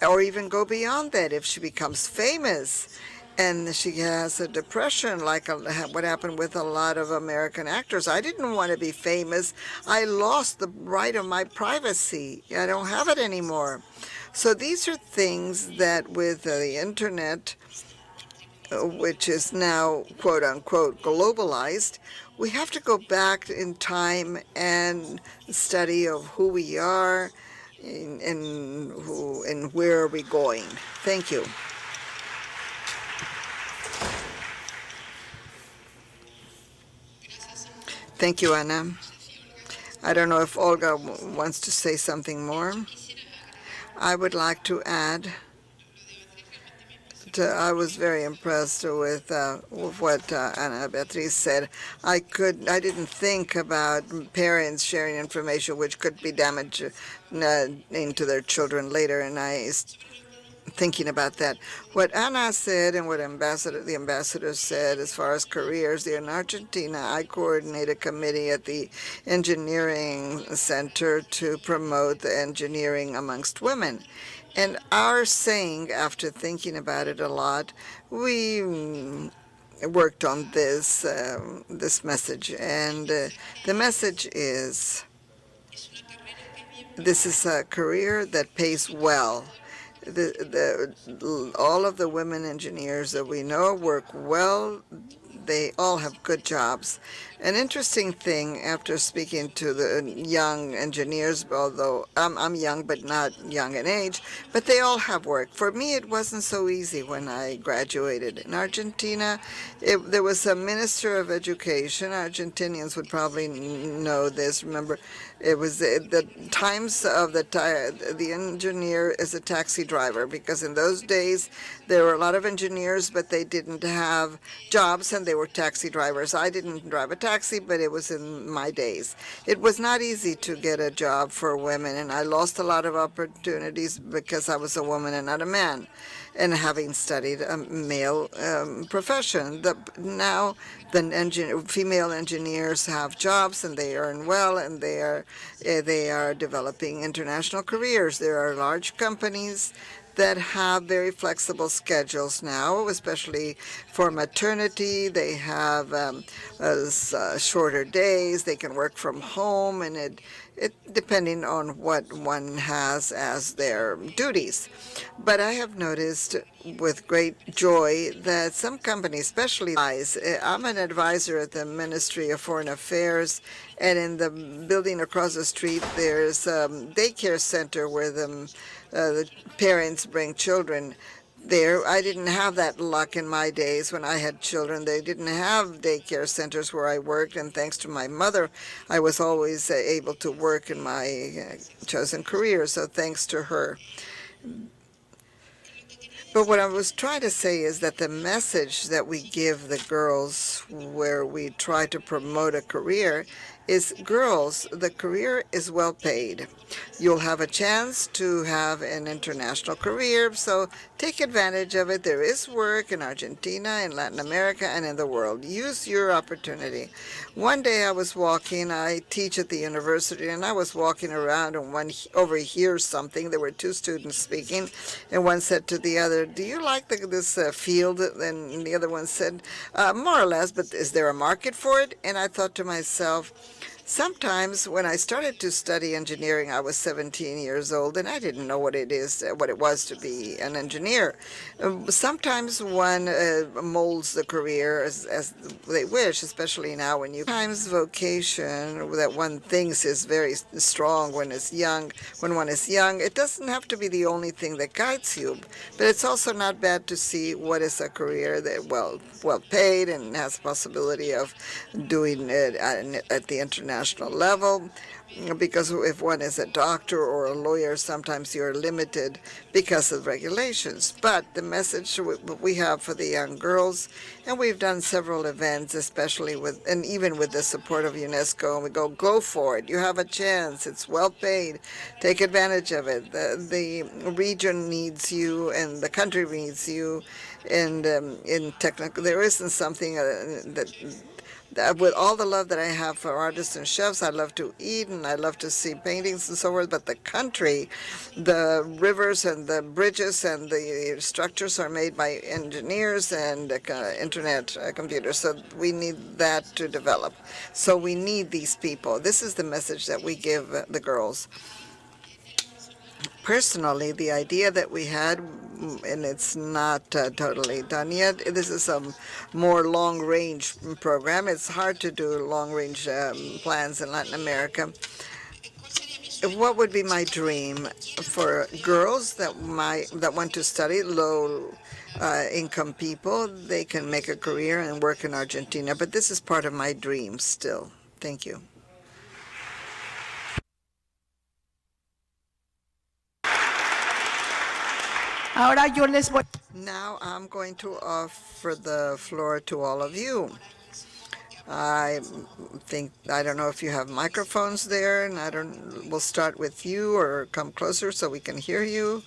Or even go beyond that, if she becomes famous and she has a depression, like what happened with a lot of American actors. I didn't want to be famous. I lost the right of my privacy. I don't have it anymore. So these are things that with the internet, which is now, quote unquote, globalized, we have to go back in time and study of who we are, and where are we going. Thank you. Thank you, Ana. I don't know if Olga wants to say something more. I would like to add, I was very impressed with what Ana Beatriz said. I didn't think about parents sharing information which could be damage into their children later, and thinking about that. What Ana said and what the ambassador said as far as careers, in Argentina, I coordinate a committee at the engineering center to promote the engineering amongst women. And our saying, after thinking about it a lot, we worked on this message. And the message is, this is a career that pays well. All of the women engineers that we know work well. They all have good jobs. An interesting thing, after speaking to the young engineers, although I'm young but not young in age, but they all have work. For me, it wasn't so easy when I graduated. In Argentina, there was a minister of education. Argentinians would probably know this. Remember, it was the times of the engineer is a taxi driver, because in those days there were a lot of engineers, but they didn't have jobs, and they were taxi drivers. I didn't drive a taxi, but it was in my days. It was not easy to get a job for women, and I lost a lot of opportunities because I was a woman and not a man, and having studied a male profession. Now the female engineers have jobs, and they earn well, and they are developing international careers. There are large companies that have very flexible schedules now, especially for maternity. They have shorter days. They can work from home, and it depending on what one has as their duties. But I have noticed with great joy that some companies, especially I'm an advisor at the Ministry of Foreign Affairs, and in the building across the street, there's a daycare center where the parents bring children there. I didn't have that luck in my days when I had children. They didn't have daycare centers where I worked, and thanks to my mother, I was always able to work in my chosen career, so thanks to her. But what I was trying to say is that the message that we give the girls, where we try to promote a career, is girls, the career is well paid. You'll have a chance to have an international career, so take advantage of it. There is work in Argentina, in Latin America, and in the world. Use your opportunity. One day I was walking, I teach at the university, and I was walking around, and one overhears something. There were two students speaking, and one said to the other, "Do you like this field?" And the other one said, "More or less, but is there a market for it?" And I thought to myself, sometimes when I started to study engineering, I was 17 years old, and I didn't know what it was to be an engineer. Sometimes one molds the career as they wish, especially now when sometimes vocation that one thinks is very strong when one is young. It doesn't have to be the only thing that guides you, but it's also not bad to see what is a career that well paid and has possibility of doing it at the international national level, because if one is a doctor or a lawyer, sometimes you're limited because of regulations. But the message we have for the young girls, and we've done several events, especially with, and even with the support of UNESCO, and we go for it. You have a chance. It's well paid. Take advantage of it. The region needs you, and the country needs you. And in technical, there isn't something that with all the love that I have for artists and chefs, I love to eat and I love to see paintings and so forth, but the country, the rivers and the bridges and the structures are made by engineers and internet computers, so we need that to develop. So we need these people. This is the message that we give the girls. Personally, the idea that we had, and it's not totally done yet, this is a more long-range program. It's hard to do long-range plans in Latin America. What would be my dream for girls that want to study, low-income people? They can make a career and work in Argentina, but this is part of my dream still. Thank you. Now I'm going to offer the floor to all of you. I don't know if you have microphones there, and we'll start with you, or come closer so we can hear you.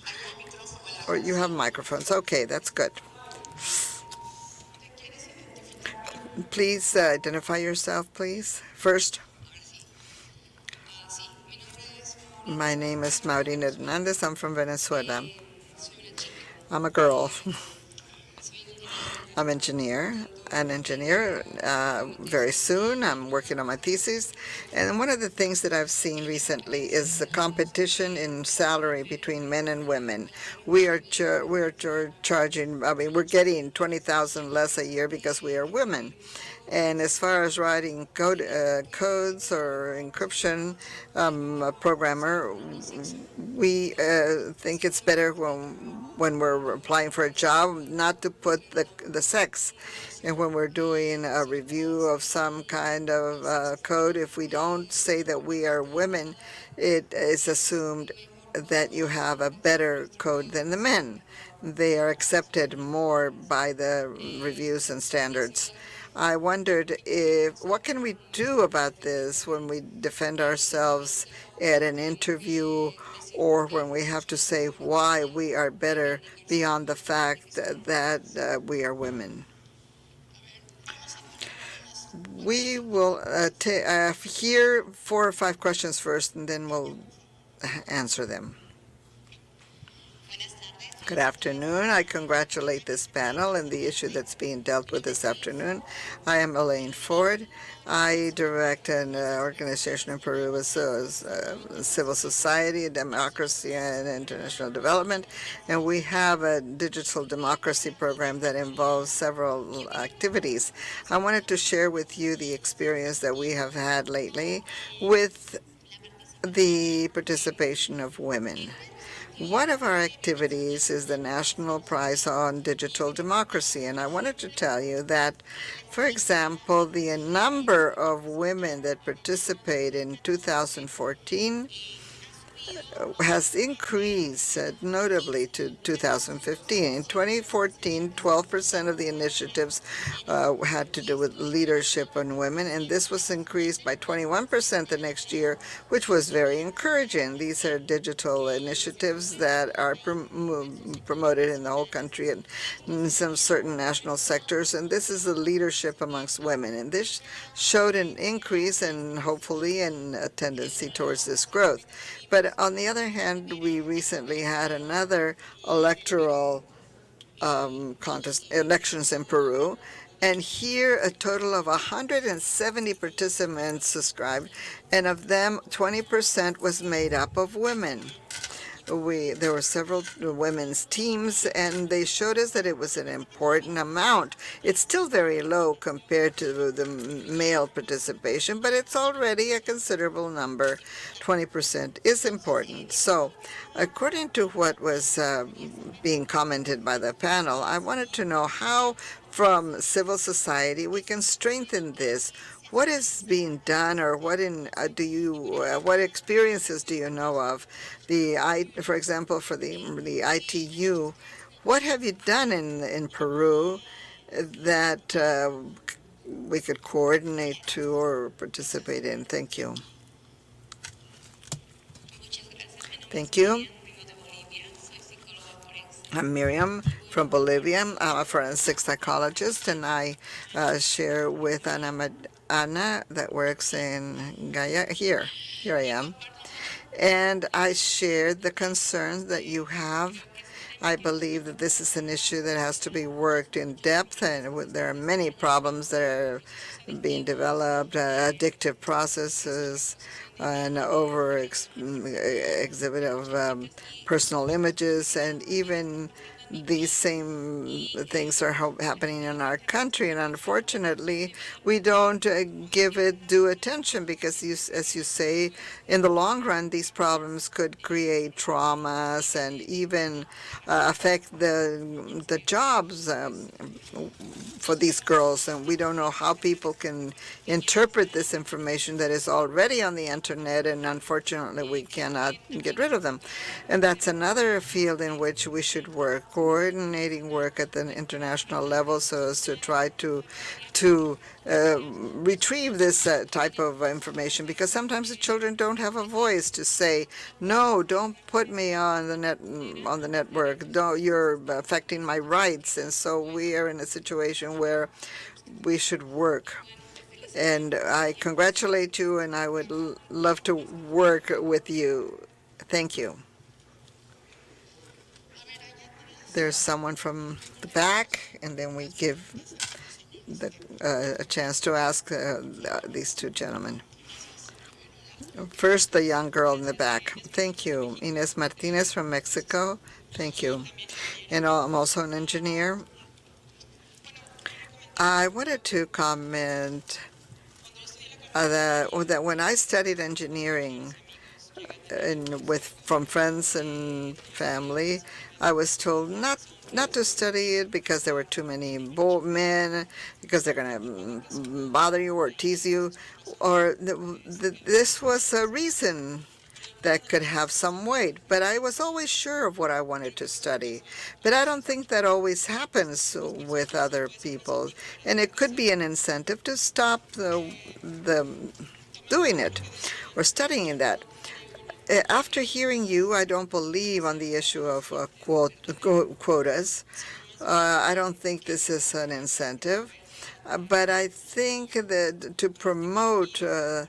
Or you have microphones. Okay, that's good. Please identify yourself, please. First. My name is Maureen Hernandez. I'm from Venezuela. I'm a girl. I'm an engineer very soon. I'm working on my thesis. And one of the things that I've seen recently is the competition in salary between men and women. we're charging, we're getting 20,000 less a year because we are women. And as far as writing codes or encryption, a programmer, we think it's better when we're applying for a job not to put the sex. And when we're doing a review of some kind of code, if we don't say that we are women, it is assumed that you have a better code than the men. They are accepted more by the reviews and standards. I wondered what can we do about this when we defend ourselves at an interview, or when we have to say why we are better beyond the fact that we are women. We will hear 4 or 5 questions first, and then we'll answer them. Good afternoon. I congratulate this panel and the issue that's being dealt with this afternoon. I am Elaine Ford. I direct an organization in Peru with civil society, democracy, and international development. And we have a digital democracy program that involves several activities. I wanted to share with you the experience that we have had lately with the participation of women. One of our activities is the National Prize on Digital Democracy, and I wanted to tell you that, for example, the number of women that participate in 2014 has increased notably to 2015. In 2014, 12% of the initiatives had to do with leadership on women, and this was increased by 21% the next year, which was very encouraging. These are digital initiatives that are promoted in the whole country and in some certain national sectors, and this is the leadership amongst women. And this showed an increase and hopefully a tendency towards this growth. But on the other hand, we recently had another electoral elections in Peru, and here a total of 170 participants subscribed, and of them 20% was made up of women. There were several women's teams, and they showed us that it was an important amount. It's still very low compared to the male participation, but it's already a considerable number. 20% is important. So, according to what was being commented by the panel, I wanted to know how, from civil society, we can strengthen this. What is being done, or what what experiences do you know of? For example, for the ITU, what have you done in Peru that we could coordinate to or participate in? Thank you. Thank you. I'm Miriam from Bolivia. I'm a forensic psychologist, and I share with Ana that works in GAIA. Here I am. And I shared the concerns that you have. I believe that this is an issue that has to be worked in depth, and there are many problems that are being developed, addictive processes, an exhibit of personal images, and even these same things are happening in our country, and unfortunately we don't give it due attention because, as you say, in the long run these problems could create traumas and even affect the jobs for these girls, and we don't know how people can interpret this information that is already on the internet, and unfortunately we cannot get rid of them. And that's another field in which we should work, coordinating work at the international level so as to try to retrieve this type of information, because sometimes the children don't have a voice to say, no, don't put me on the network. No, you're affecting my rights. And so we are in a situation where we should work. And I congratulate you, and I would love to work with you. Thank you. There's someone from the back, and then we give a chance to ask these two gentlemen. First, the young girl in the back. Thank you. Inés Martinez from Mexico. Thank you. And I'm also an engineer. I wanted to comment that when I studied engineering from friends and family, I was told not to study it because there were too many men, because they're going to bother you or tease you, or this was a reason that could have some weight. But I was always sure of what I wanted to study. But I don't think that always happens with other people, and it could be an incentive to stop the doing it or studying that. After hearing you, I don't believe on the issue of quotas. I don't think this is an incentive, but I think that to promote the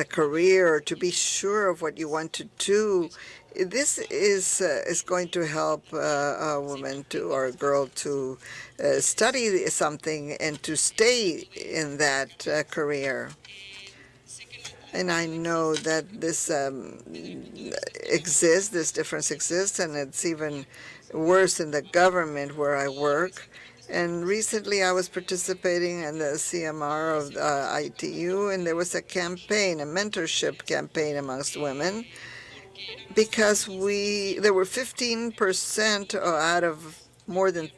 career, or to be sure of what you want to do, this is going to help a woman or a girl to study something and to stay in that career. And I know that this exists, this difference exists, and it's even worse in the government where I work. And recently I was participating in the CMR of ITU, and there was a campaign, a mentorship campaign amongst women, because there were 15% out of more than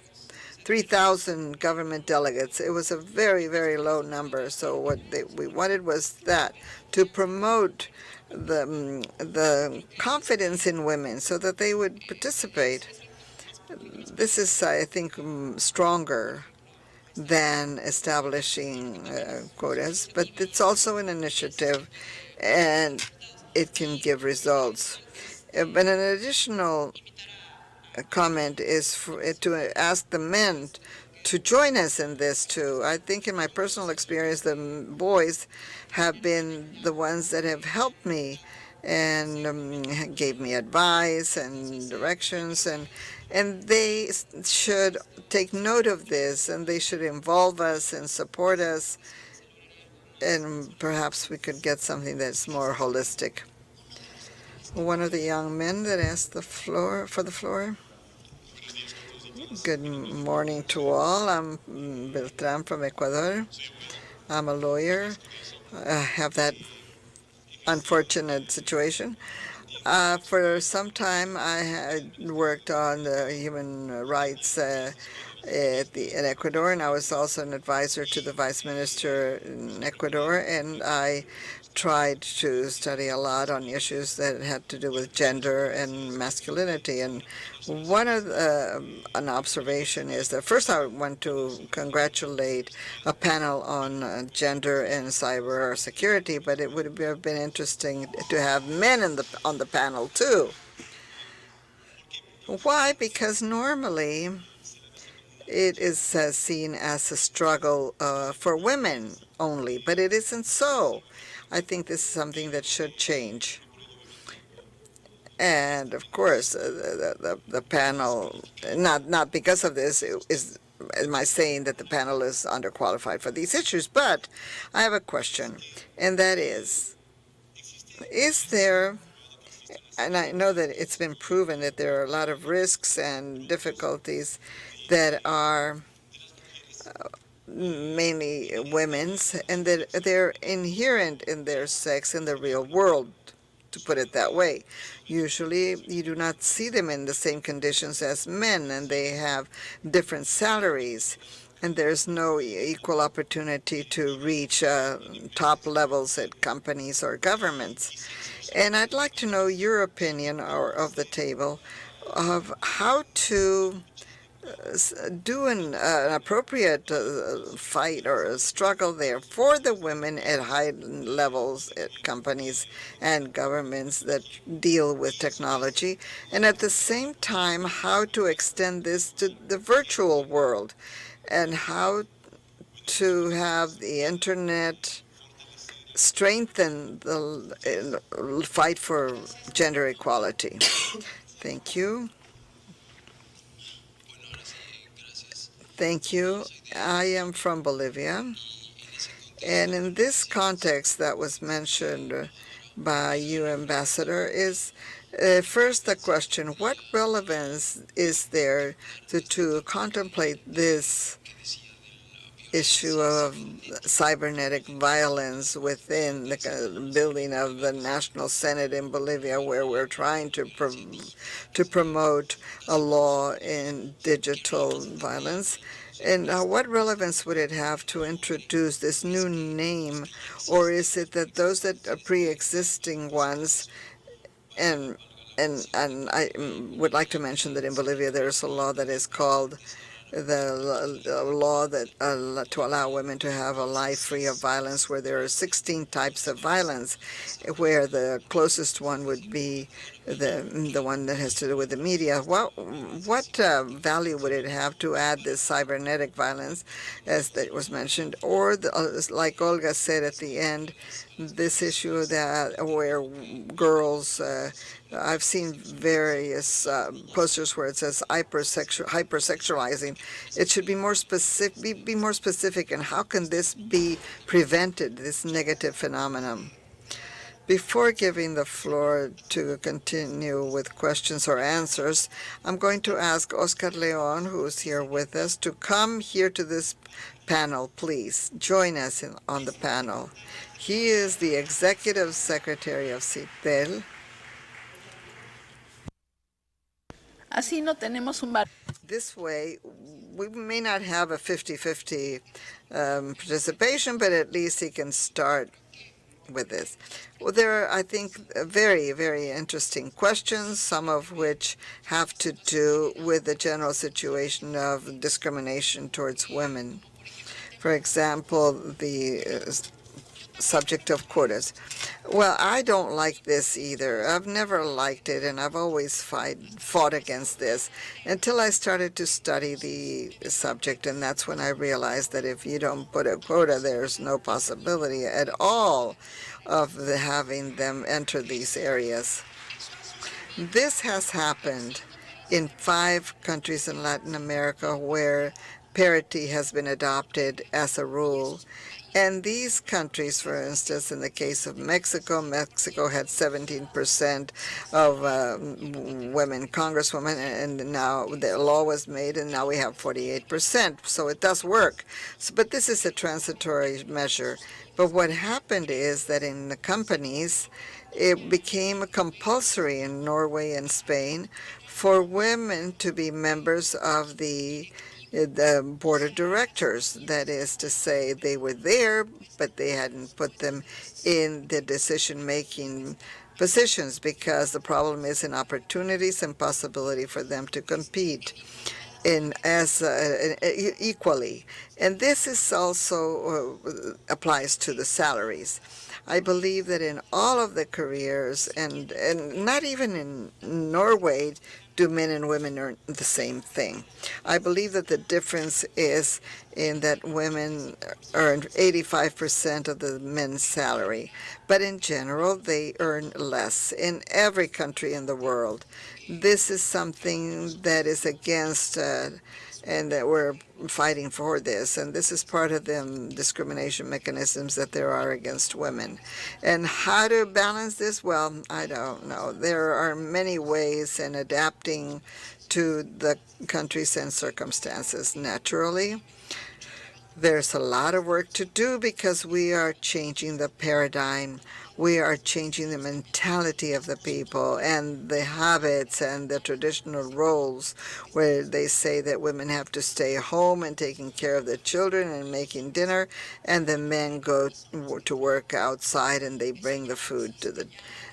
3,000 government delegates. It was a very, very low number. So what we wanted was to promote the confidence in women so that they would participate. This is, I think, stronger than establishing quotas, but it's also an initiative, and it can give results. But an additional comment is to ask the men to join us in this too. I think in my personal experience, the boys have been the ones that have helped me and gave me advice and directions, and they should take note of this, and they should involve us and support us, and perhaps we could get something that's more holistic. One of the young men that asked the floor. Good morning to all. I'm Beltran from Ecuador. I'm a lawyer. I have that unfortunate situation. For some time, I had worked on the human rights in Ecuador, and I was also an advisor to the vice minister in Ecuador, and I tried to study a lot on issues that had to do with gender and masculinity. And one of an observation is that first I want to congratulate a panel on gender and cyber security, but it would have been interesting to have men on the panel too. Why? Because normally it is seen as a struggle for women only, but it isn't so. I think this is something that should change. And of course, the panel, not because of this, am I saying that the panel is underqualified for these issues, but I have a question, and that is there, and I know that it's been proven that there are a lot of risks and difficulties that are mainly women's, and that they're inherent in their sex in the real world, to put it that way. Usually, you do not see them in the same conditions as men, and they have different salaries, and there's no equal opportunity to reach top levels at companies or governments. And I'd like to know your opinion of the table of how to do an appropriate fight or a struggle there for the women at high levels at companies and governments that deal with technology, and at the same time how to extend this to the virtual world and how to have the internet strengthen the fight for gender equality. Thank you. Thank you. I am from Bolivia, and in this context that was mentioned by you, Ambassador, is first the question, what relevance is there to contemplate this issue of cybernetic violence within the building of the National Senate in Bolivia, where we're trying to promote a law in digital violence? And what relevance would it have to introduce this new name, or is it that those that are pre-existing ones, and I would like to mention that in Bolivia there's a law that is called the law that to allow women to have a life free of violence, where there are 16 types of violence, where the closest one would be the one that has to do with the media. What value would it have to add this cybernetic violence, as that was mentioned, or like Olga said at the end, this issue that where girls, I've seen various posters where it says hypersexualizing. It should be more specific. Be more specific. And how can this be prevented? This negative phenomenon. Before giving the floor to continue with questions or answers, I'm going to ask Oscar Leon, who is here with us, to come here to this panel, please. Join us on the panel. He is the Executive Secretary of CITEL. Así no tenemos un This way, we may not have a 50-50 participation, but at least he can start with this. Well, there are, I think, very, very interesting questions, some of which have to do with the general situation of discrimination towards women. For example, the subject of quotas. Well, I don't like this either. I've never liked it, and I've always fought against this until I started to study the subject, and that's when I realized that if you don't put a quota, there's no possibility at all of having them enter these areas. This has happened in 5 countries in Latin America where parity has been adopted as a rule, And these countries, for instance, in the case of Mexico, Mexico had 17% of women congresswomen, and now the law was made, and now we have 48%. So it does work. So, but this is a transitory measure. But what happened is that in the companies, it became compulsory in Norway and Spain for women to be members of the board of directors. That is to say, they were there, but they hadn't put them in the decision-making positions, because the problem is in opportunities and possibility for them to compete in as equally. And this is also applies to the salaries. I believe that in all of the careers, and not even in Norway, do men and women earn the same thing. I believe that the difference is in that women earn 85% of the men's salary, but in general they earn less in every country in the world. This is something that is against and that we're fighting for this, and this is part of the discrimination mechanisms that there are against women. And how to balance this? Well, I don't know. There are many ways in adapting to the countries and circumstances. Naturally, there's a lot of work to do because we are changing the paradigm. We are changing the mentality of the people and the habits and the traditional roles, where they say that women have to stay home and taking care of the children and making dinner, and the men go to work outside and they bring the food to the...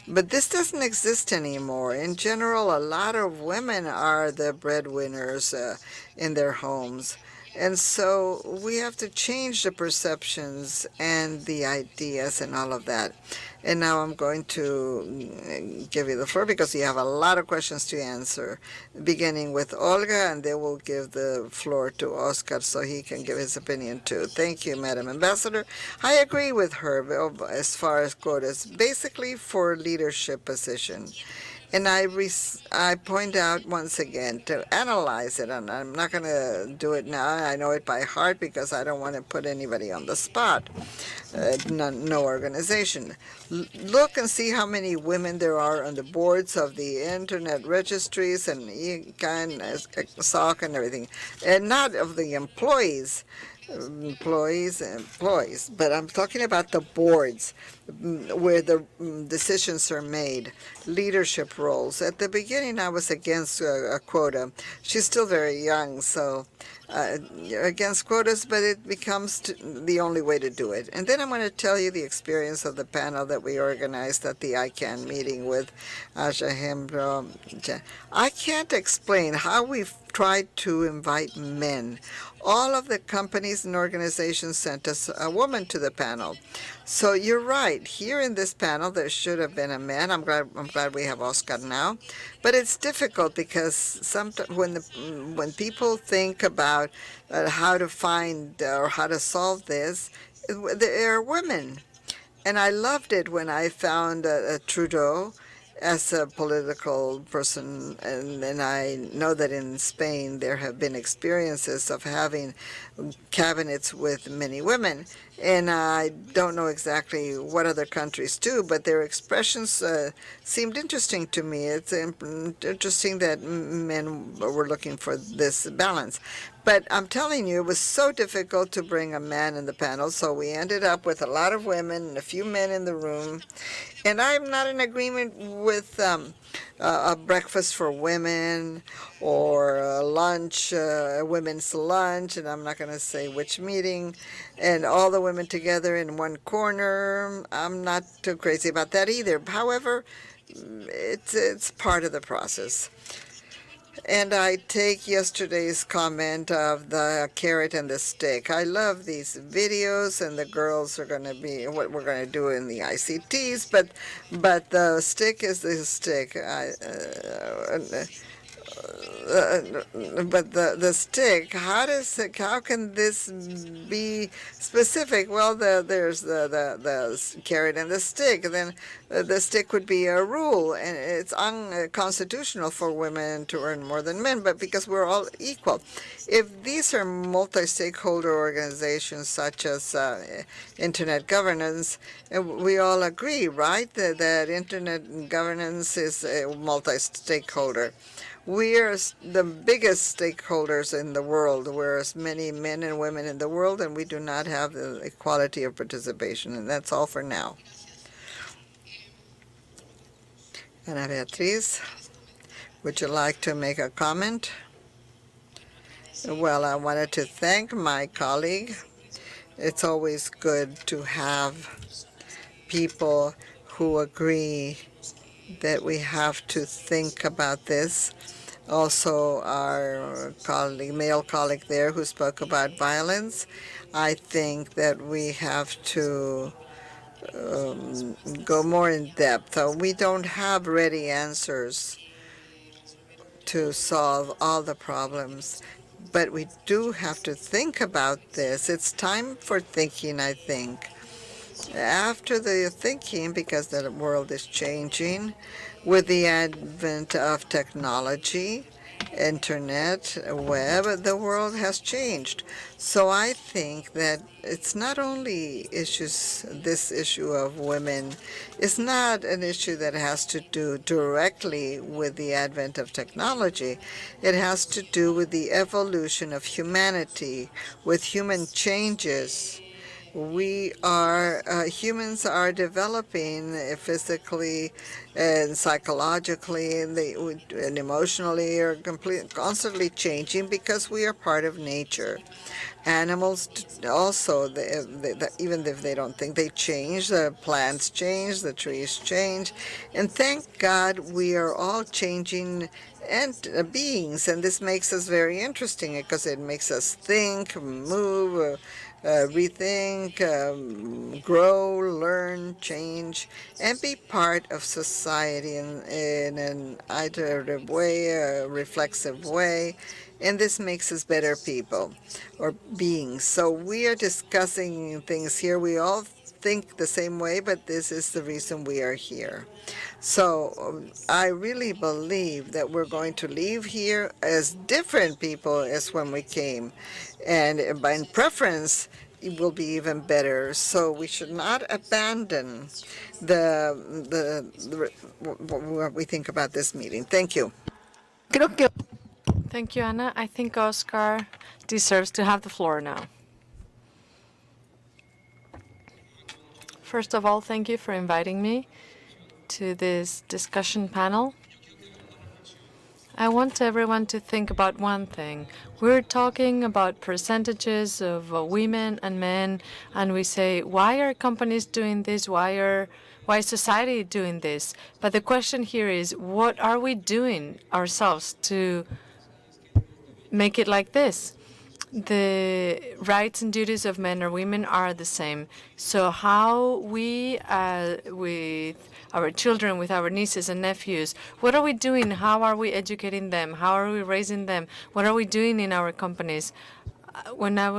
But this doesn't exist anymore. In general, a lot of women are the breadwinners in their homes. And so we have to change the perceptions and the ideas and all of that. And now I'm going to give you the floor because you have a lot of questions to answer, beginning with Olga, and then we'll give the floor to Oscar so he can give his opinion too. Thank you, Madam Ambassador. I agree with her as far as quotas, basically for leadership position. And I point out once again to analyze it, and I'm not going to do it now. I know it by heart because I don't want to put anybody on the spot, no organization. Look and see how many women there are on the boards of the internet registries and ISOC and everything, and not of the employees, but I'm talking about the boards where the decisions are made, leadership roles. At the beginning, I was against a quota. She's still very young, so against quotas, but it becomes the only way to do it. And then I'm going to tell you the experience of the panel that we organized at the ICANN meeting with Hembro. I can't explain how we've tried to invite men. All of the companies and organizations sent us a woman to the panel. So you're right. Here in this panel, there should have been a man. I'm glad we have Oscar now. But it's difficult because sometimes when people think about how to find or how to solve this, there are women. And I loved it when I found Trudeau as a political person, and I know that in Spain there have been experiences of having cabinets with many women, and I don't know exactly what other countries do, but their expressions seemed interesting to me. It's interesting that men were looking for this balance. But I'm telling you, it was so difficult to bring a man in the panel, so we ended up with a lot of women and a few men in the room. And I'm not in agreement with a breakfast for women or a lunch, a women's lunch, and I'm not going to say which meeting, and all the women together in one corner. I'm not too crazy about that either. However, it's part of the process. And I take yesterday's comment of the carrot and the stick. I love these videos, and the girls are going to be what we're going to do in the ICTs, but the stick is the stick. but the stick, how can this be specific? Well, there's the carrot and the stick. Then the stick would be a rule, and it's unconstitutional for women to earn more than men, but because we're all equal. If these are multi-stakeholder organizations such as internet governance, we all agree, right, that internet governance is a multi-stakeholder. We are the biggest stakeholders in the world. We're as many men and women in the world, and we do not have the equality of participation. And that's all for now. Ana Beatriz, would you like to make a comment? Well, I wanted to thank my colleague. It's always good to have people who agree that we have to think about this. Also, our colleague, male colleague there who spoke about violence, I think that we have to go more in depth. We don't have ready answers to solve all the problems, but we do have to think about this. It's time for thinking, I think. After the thinking, because the world is changing, with the advent of technology, internet, web, the world has changed. So I think that it's not only this issue of women is not an issue that has to do directly with the advent of technology. It has to do with the evolution of humanity, with human changes. Humans are developing physically and psychologically and emotionally, are constantly changing because we are part of nature. Animals also, even if they don't think, they change. The plants change, the trees change, and thank God we are all changing beings, and this makes us very interesting because it makes us think, move, rethink, grow, learn, change, and be part of society in an iterative way, a reflexive way. And this makes us better people or beings. So we are discussing things here. We all think the same way, but this is the reason we are here. So I really believe that we're going to leave here as different people as when we came. And by preference, it will be even better. So we should not abandon what we think about this meeting. Thank you. Thank you, Anna. I think Oscar deserves to have the floor now. First of all, thank you for inviting me to this discussion panel. I want everyone to think about one thing. We're talking about percentages of women and men, and we say, why are companies doing this? Why is society doing this? But the question here is, what are we doing ourselves to make it like this? The rights and duties of men or women are the same. So how we, with our children, with our nieces and nephews, what are we doing? How are we educating them? How are we raising them? What are we doing in our companies? When I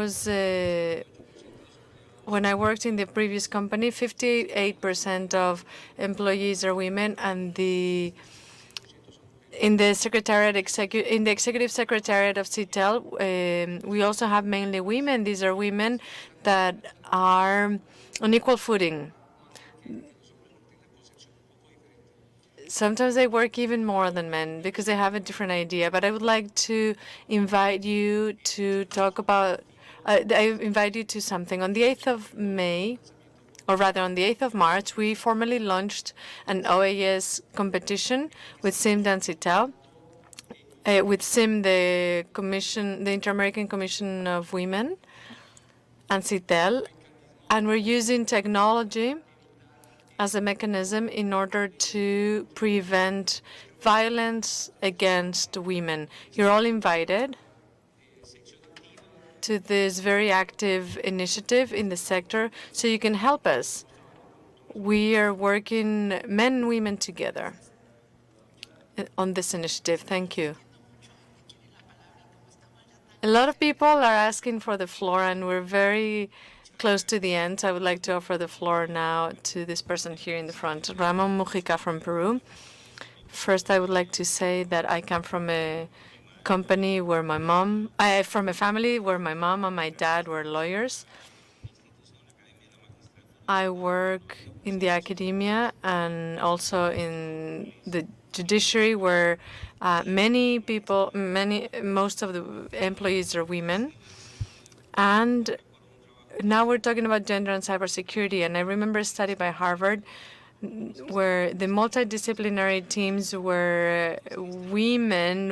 worked in the previous company, 58% of employees are women, and in the executive secretariat of CITEL, we also have mainly women. These are women that are on equal footing. Sometimes they work even more than men because they have a different idea. But I would like to invite you to talk about, I invite you to something. On the 8th of May, or rather on the 8th of March, we formally launched an OAS competition with SIM and CITEL. With SIM, the Interamerican Commission of Women, and CITEL, and we're using technology as a mechanism in order to prevent violence against women. You're all invited to this very active initiative in the sector so you can help us. We are working men and women together on this initiative. Thank you. A lot of people are asking for the floor, and we're very close to the end. I would like to offer the floor now to this person here in the front, Ramon Mujica from Peru. First, I would like to say that I come from a company where from a family where my mom and my dad were lawyers. I work in the academia and also in the judiciary, where most of the employees are women. And now we're talking about gender and cybersecurity. And I remember a study by Harvard where the multidisciplinary teams were women,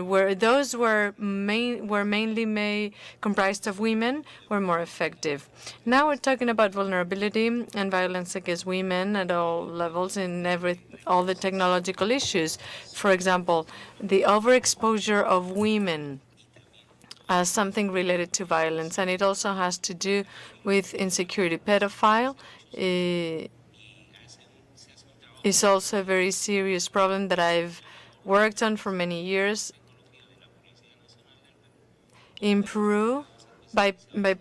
mainly comprised of women, were more effective. Now we're talking about vulnerability and violence against women at all levels in all the technological issues. For example, the overexposure of women as something related to violence, and it also has to do with insecurity. Pedophile is also a very serious problem that I've worked on for many years in Peru by the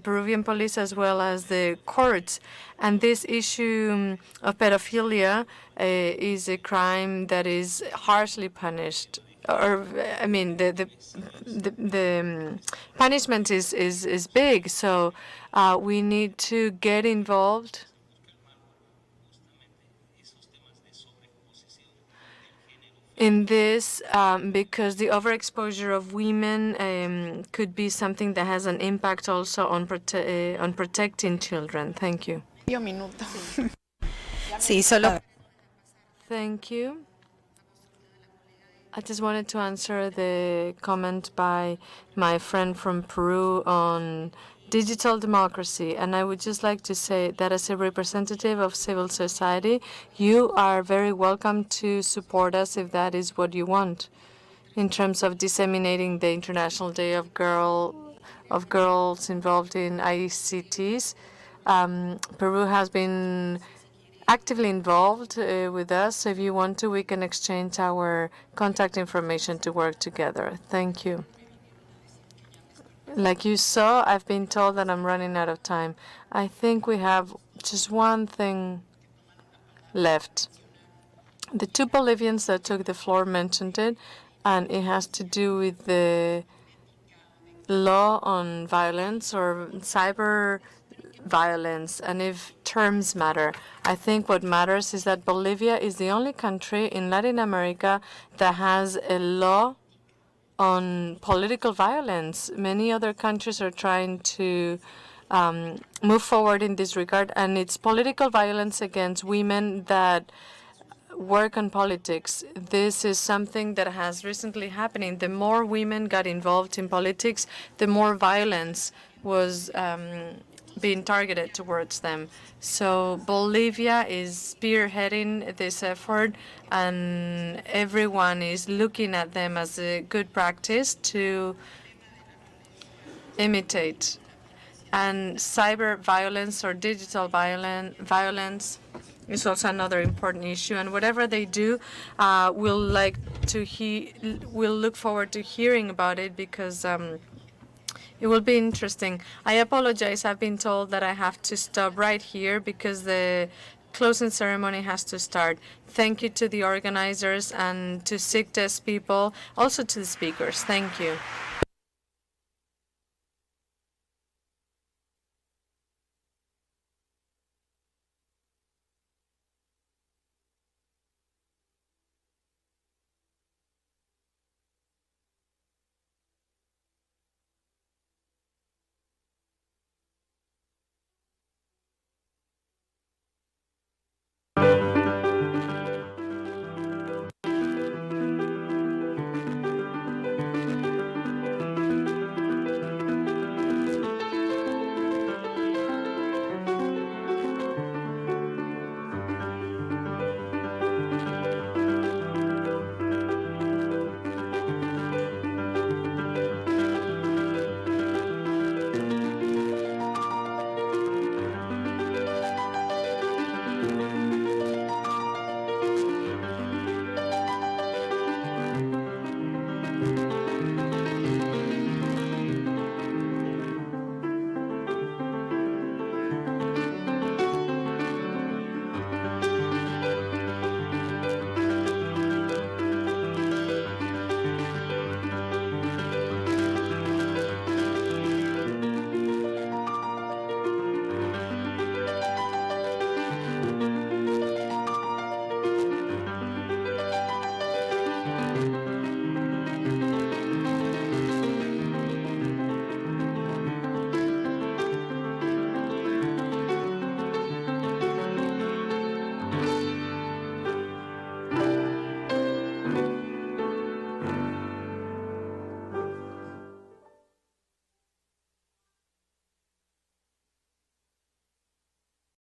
Peruvian police as well as the courts. And this issue of pedophilia is a crime that is harshly punished. Or I mean, the punishment is big. So we need to get involved in this because the overexposure of women could be something that has an impact also on protecting children. Thank you. Thank you. I just wanted to answer the comment by my friend from Peru on digital democracy, and I would just like to say that as a representative of civil society, you are very welcome to support us if that is what you want. In terms of disseminating the International Day of Girls involved in ICTs, Peru has been actively involved with us. So if you want to, we can exchange our contact information to work together. Thank you. Like you saw, I've been told that I'm running out of time. I think we have just one thing left. The two Bolivians that took the floor mentioned it, and it has to do with the law on violence or cyber violence, and if terms matter. I think what matters is that Bolivia is the only country in Latin America that has a law on political violence. Many other countries are trying to move forward in this regard, and it's political violence against women that work on politics. This is something that has recently happened. The more women got involved in politics, the more violence was being targeted towards them. So Bolivia is spearheading this effort, and everyone is looking at them as a good practice to imitate. And cyber violence or digital violence is also another important issue. And whatever they do, we'll look forward to hearing about it, because it will be interesting. I apologize. I've been told that I have to stop right here because the closing ceremony has to start. Thank you to the organizers and to SIGTES people, also to the speakers. Thank you.